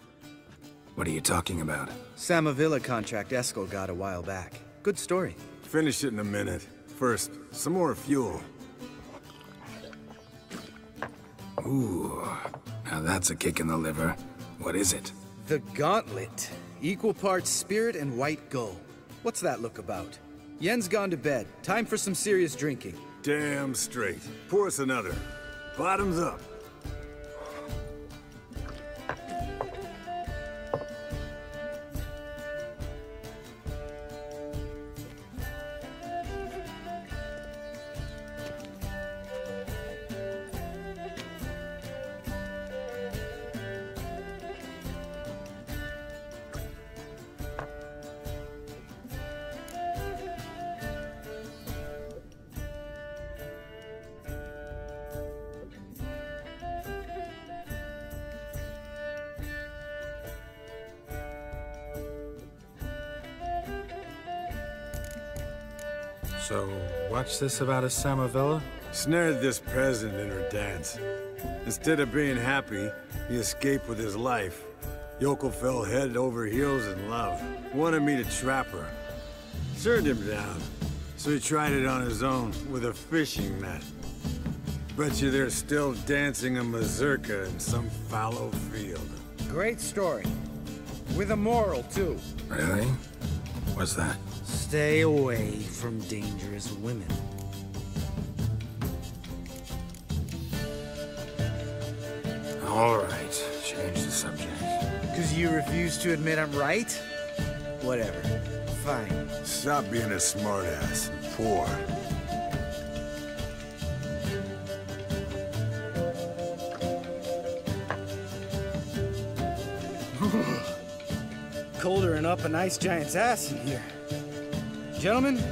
What are you talking about?
Samavilla contract Eskel got a while back. Good story.
Finish it in a minute. First, some more fuel.
Ooh, now that's a kick in the liver. What is it?
The Gauntlet. Equal parts spirit and white gull. What's that look about? Yen's gone to bed. Time for some serious drinking.
Damn straight. Pour us another. Bottoms up.
So, what's this about a Samavilla?
Snared this peasant in her dance. Instead of being happy, he escaped with his life. Yoko fell head over heels in love. Wanted me to trap her. Turned him down. So he tried it on his own with a fishing net. Bet you they're still dancing a mazurka in some fallow field.
Great story. With a moral, too.
Really? What's that?
Stay away from dangerous women.
All right, change the subject.
Because you refuse to admit I'm right? Whatever. Fine.
Stop being a smartass and pour.
Colder and up a nice giant's ass in here. Gentlemen,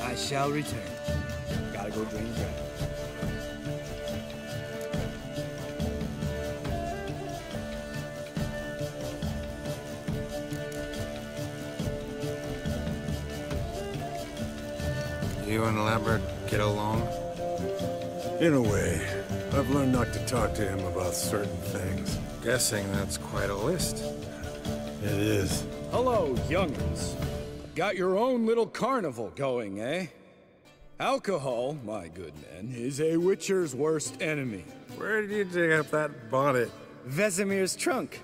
I shall return. Gotta go drain the dragon.
You and Lambert get along?
In a way. I've learned not to talk to him about certain things.
Guessing that's quite a list.
It is.
Hello, young'uns. Got your own little carnival going, eh? Alcohol, my good men, is a Witcher's worst enemy.
Where did you dig up that bonnet?
Vesemir's trunk.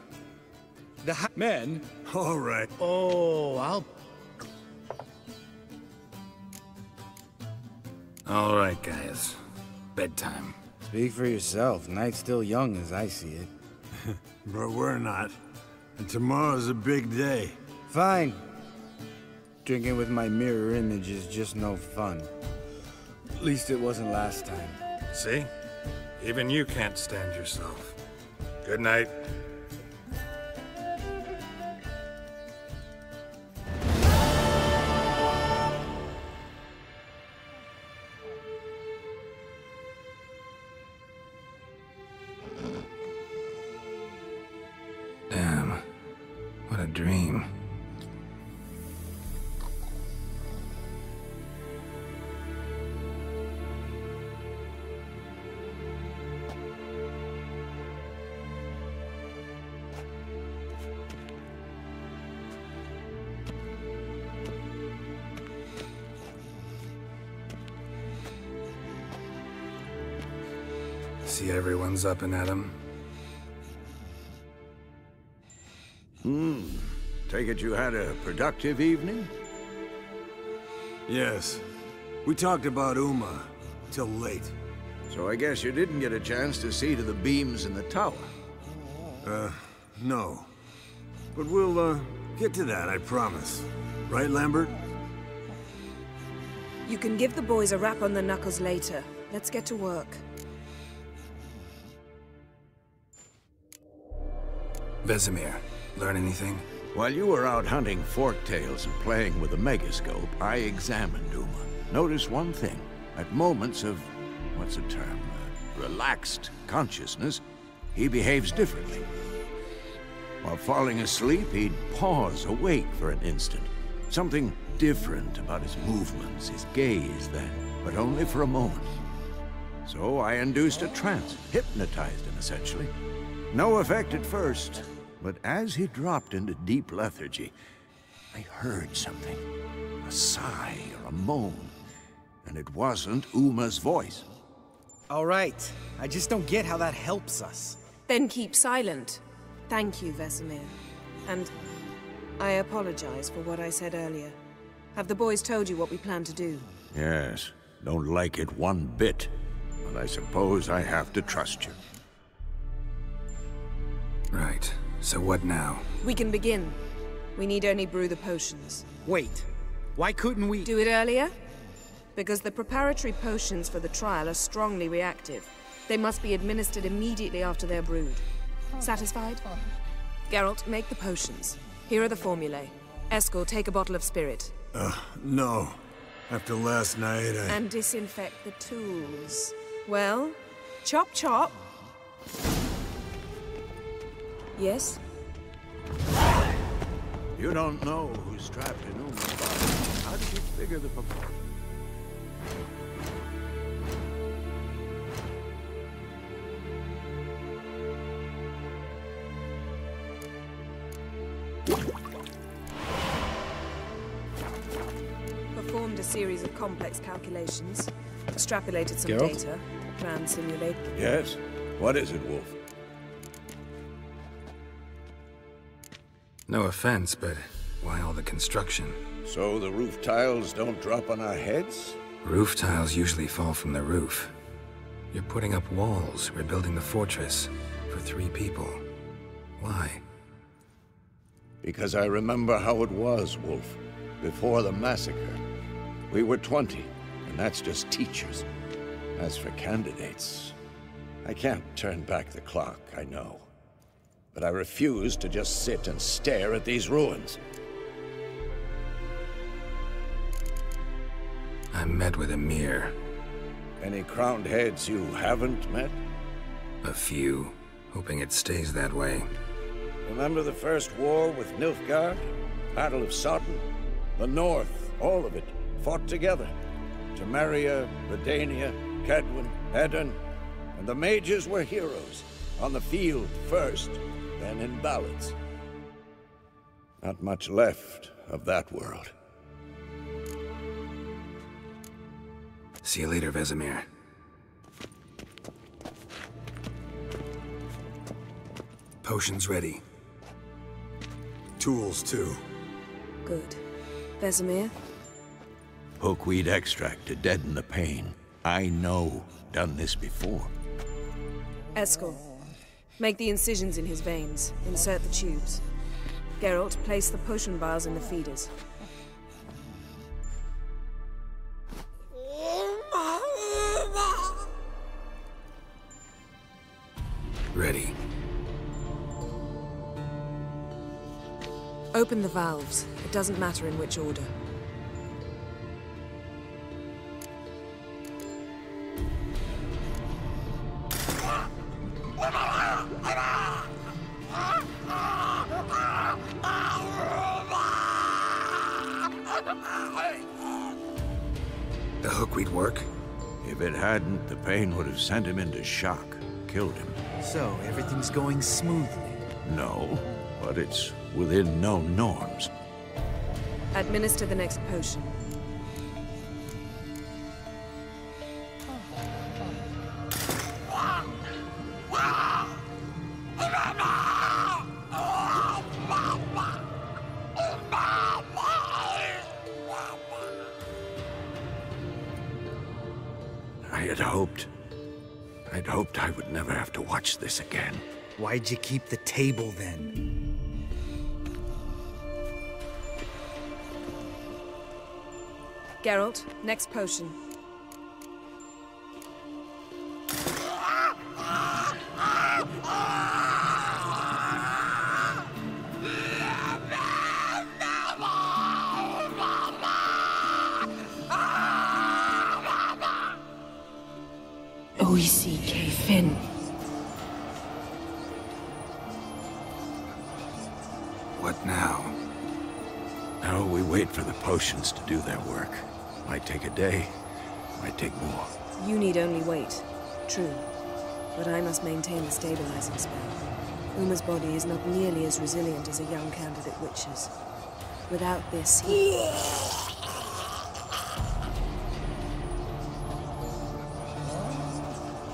The
men?
All right.
Oh,
All right, guys. Bedtime.
Speak for yourself. Night's still young as I see it.
But we're not. And tomorrow's a big day.
Fine. Drinking with my mirror image is just no fun. At least it wasn't last time.
See? Even you can't stand yourself. Good night. Damn. What a dream. See everyone's up and at 'em.
Take it you had a productive evening?
Yes. We talked about Uma till late.
So I guess you didn't get a chance to see to the beams in the tower.
No. But we'll, get to that, I promise. Right, Lambert?
You can give the boys a rap on the knuckles later. Let's get to work.
Vesemir, learn anything?
While you were out hunting forktails and playing with the megascope, I examined Uma. Notice one thing. At moments of, what's the term, relaxed consciousness, he behaves differently. While falling asleep, he'd pause, awake for an instant. Something different about his movements, his gaze then, but only for a moment. So I induced a trance, hypnotized him essentially. No effect at first, but as he dropped into deep lethargy, I heard something. A sigh or a moan. And it wasn't Uma's voice.
All right. I just don't get how that helps us.
Then keep silent. Thank you, Vesemir. And I apologize for what I said earlier. Have the boys told you what we plan to do?
Yes, don't like it one bit. But I suppose I have to trust you.
Right. So what now?
We can begin. We need only brew the potions.
Wait. Why couldn't we...
Do it earlier? Because the preparatory potions for the trial are strongly reactive. They must be administered immediately after they're brewed. Satisfied? Geralt, make the potions. Here are the formulae. Eskel, take a bottle of spirit.
No. After last night,
And disinfect the tools. Well, chop chop. Yes?
You don't know who's trapped in Uma's body. How did you figure the proportion?
Performed a series of complex calculations. Extrapolated some
Geralt?
data. Plan simulate.
Yes? What is it, Wolf?
No offense, but why all the construction?
So the roof tiles don't drop on our heads?
Roof tiles usually fall from the roof. You're putting up walls, rebuilding the fortress, for 3 people. Why?
Because I remember how it was, Wolf. Before the massacre. We were 20, and that's just teachers. As for candidates, I can't turn back the clock, I know. But I refuse to just sit and stare at these ruins.
I met with Emhyr.
Any crowned heads you haven't met?
A few, hoping it stays that way.
Remember the first war with Nilfgaard? Battle of Sodden? The North, all of it, fought together. Temeria, Redania, Kedwen, Edirn, and the mages were heroes. On the field first, then in ballads. Not much left of that world.
See you later, Vesemir. Potions ready.
Tools, too.
Good. Vesemir?
Hookweed extract to deaden the pain. I know. Done this before.
Eskel. Make the incisions in his veins. Insert the tubes. Geralt, place the potion vials in the feeders.
Ready.
Open the valves. It doesn't matter in which order.
The hookweed work?
If it hadn't, the pain would have sent him into shock, killed him.
So, everything's going smoothly?
No, but it's within known norms.
Administer the next potion.
I'd hoped I would never have to watch this again.
Why'd you keep the table then?
Geralt, next potion.
O.E.C.K. Finn.
What now?
Now we wait for the potions to do their work. Might take a day, might take more.
You need only wait. True. But I must maintain the stabilizing spell. Uma's body is not nearly as resilient as a young candidate witch's. Without this, he...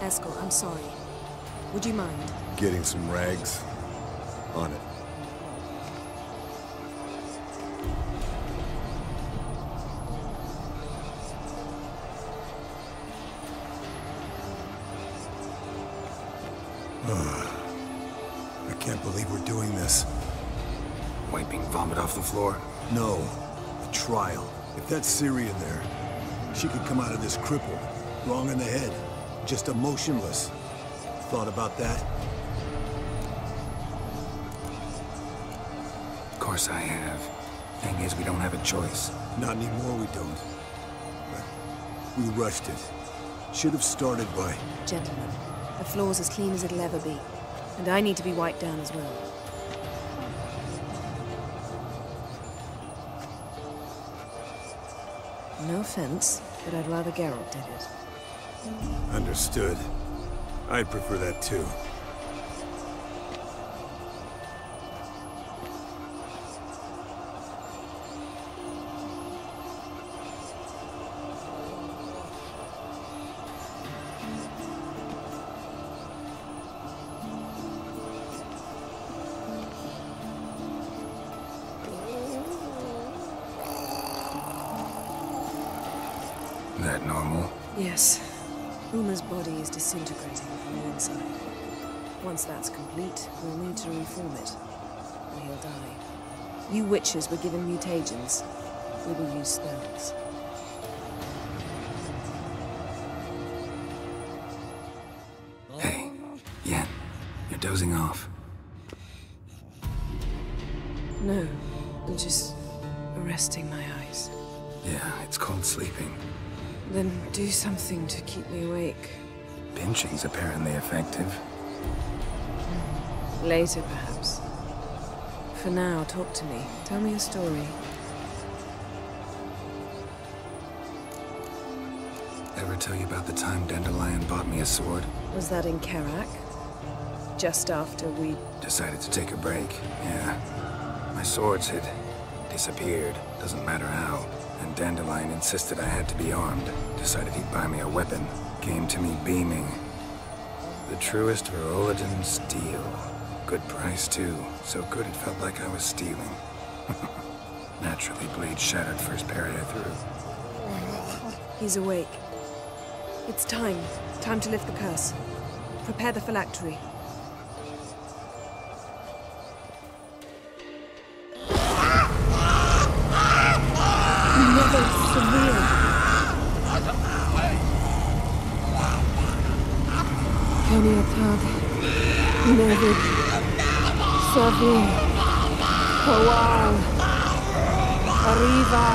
Eskel, I'm sorry. Would you mind?
Getting some rags. On it. I can't believe we're doing this.
Wiping vomit off the floor?
No. A trial. If that's Ciri in there, she could come out of this crippled. Wrong in the head. Just emotionless. Thought about that?
Of course I have. Thing is, we don't have a choice.
Not anymore, we don't. But we rushed it. Should have started by...
Gentlemen, the floor's as clean as it'll ever be. And I need to be wiped down as well. No offense, but I'd rather Geralt did it.
Understood. I'd prefer that too.
That normal?
Yes. Uma's body is disintegrating from the inside. Once that's complete, we'll need to reform it, or he'll die. You witches were given mutagens. We will use spells.
Hey, Yen, you're dozing off.
No, I'm just resting my eyes.
Yeah, it's called sleeping.
Then do something to keep me awake.
Pinching's apparently effective.
Later, perhaps. For now, talk to me. Tell me a story.
Ever tell you about the time Dandelion bought me a sword?
Was that in Karak? Just after we...
Decided to take a break, yeah. My swords had disappeared, doesn't matter how. And Dandelion insisted I had to be armed. Decided he'd buy me a weapon. Came to me beaming. The truest Verolidan steel. Good price, too. So good it felt like I was stealing. Naturally, blade shattered first parry I threw.
He's awake. It's time. Time to lift the curse. Prepare the phylactery.
Never severe. Keniatad. Never severe. Kowal. Arriva.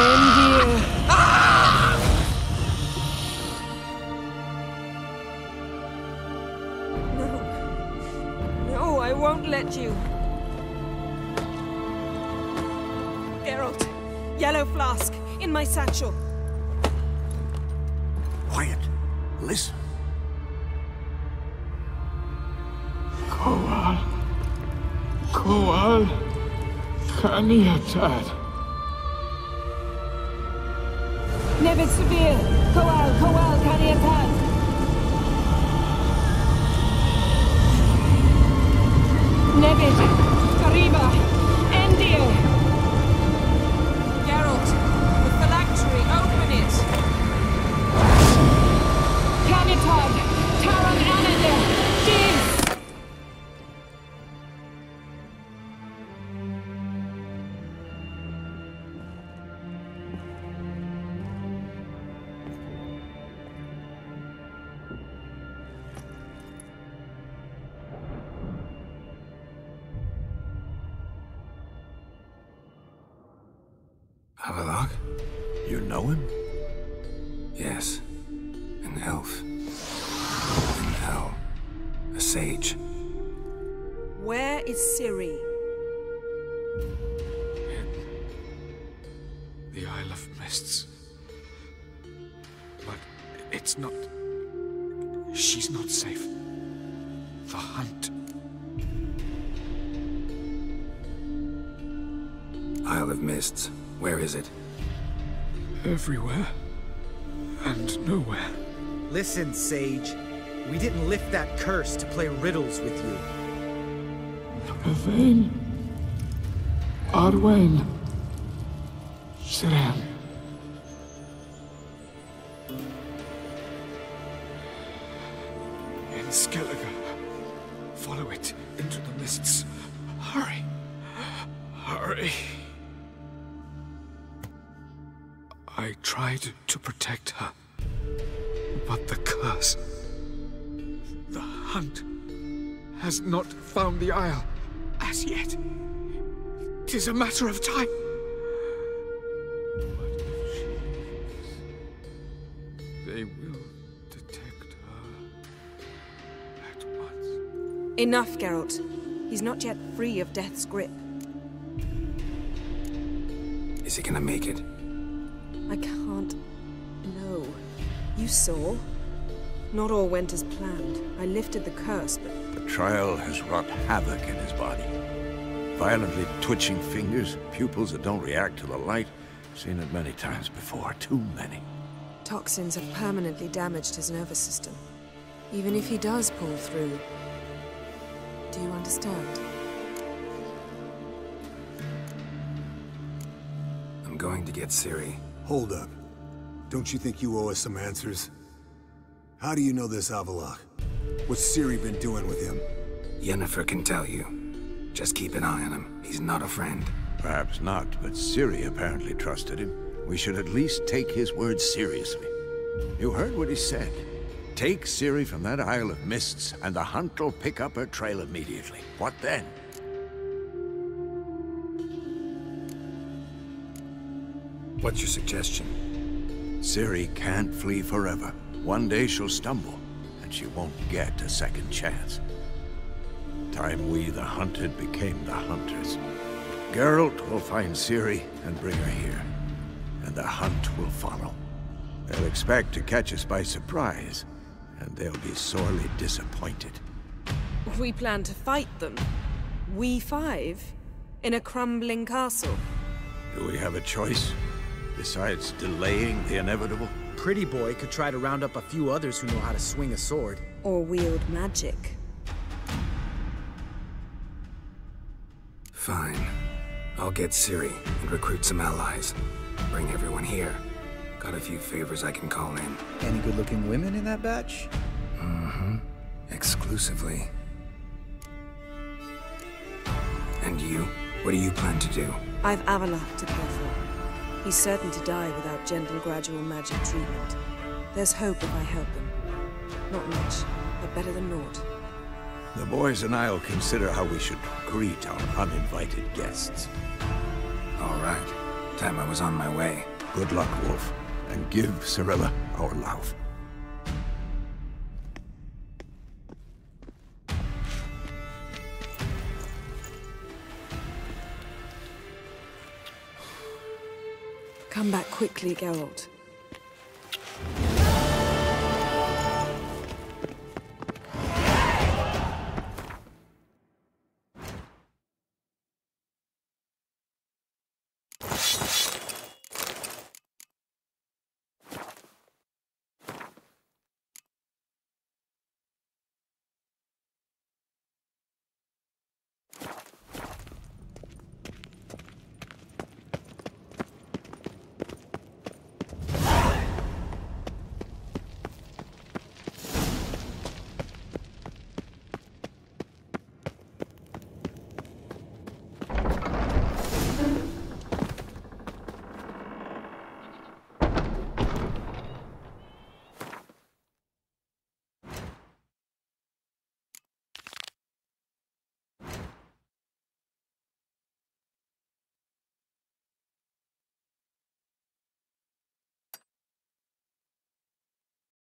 Endir.
No, I won't let you. Geralt, yellow flask, in my satchel.
Quiet. Listen.
Kowal. Kowal. Kaniatad.
Nevid Severe. Kowal, Kaniatad. Nevid. Arriba. Endir.
Geralt, the phylactery, open it.
Kaniatad. Taran Anadir. Div.
Avallac'h?
You know him?
Yes. An elf. In hell. A sage.
Where is Ciri?
The Isle of Mists. But it's not... She's not safe. The hunt.
Isle of Mists. Where is it?
Everywhere. And nowhere.
Listen, Sage. We didn't lift that curse to play riddles with you.
Yvain. Arwain. Siran. In Skellige. Follow it into the mists. Hurry. Hurry. I tried to protect her. But the curse... The hunt... has not found the Isle as yet. 'Tis a matter of time. But if she leaves, they will detect her at once.
Enough, Geralt. He's not yet free of death's grip.
Is he gonna make it?
I can't... No. You saw? Not all went as planned. I lifted the curse, but...
The trial has wrought havoc in his body. Violently twitching fingers, pupils that don't react to the light. Seen it many times before, too many.
Toxins have permanently damaged his nervous system. Even if he does pull through... Do you understand?
I'm going to get Ciri.
Hold up. Don't you think you owe us some answers? How do you know this Avallac'h? What's Ciri been doing with him?
Yennefer can tell you. Just keep an eye on him. He's not a friend.
Perhaps not, but Ciri apparently trusted him. We should at least take his words seriously. You heard what he said. Take Ciri from that Isle of Mists, and the hunt will pick up her trail immediately. What then?
What's your suggestion?
Ciri can't flee forever. One day she'll stumble, and she won't get a second chance. Time we, the hunted, became the hunters. Geralt will find Ciri and bring her here, and the hunt will follow. They'll expect to catch us by surprise, and they'll be sorely disappointed.
We plan to fight them. We five? In a crumbling castle?
Do we have a choice? Besides delaying the inevitable?
Pretty Boy could try to round up a few others who know how to swing a sword.
Or wield magic.
Fine. I'll get Ciri and recruit some allies. Bring everyone here. Got a few favors I can call in.
Any good-looking women in that batch?
Mm-hmm. Exclusively. And you? What do you plan to do?
I've Avallac'h to care for. He's certain to die without gentle, gradual magic treatment. There's hope if I help him. Not much, but better than naught.
The boys and I'll consider how we should greet our uninvited guests.
All right. Time I was on my way.
Good luck, Wolf. And give Cirilla our love.
Come back quickly, Geralt.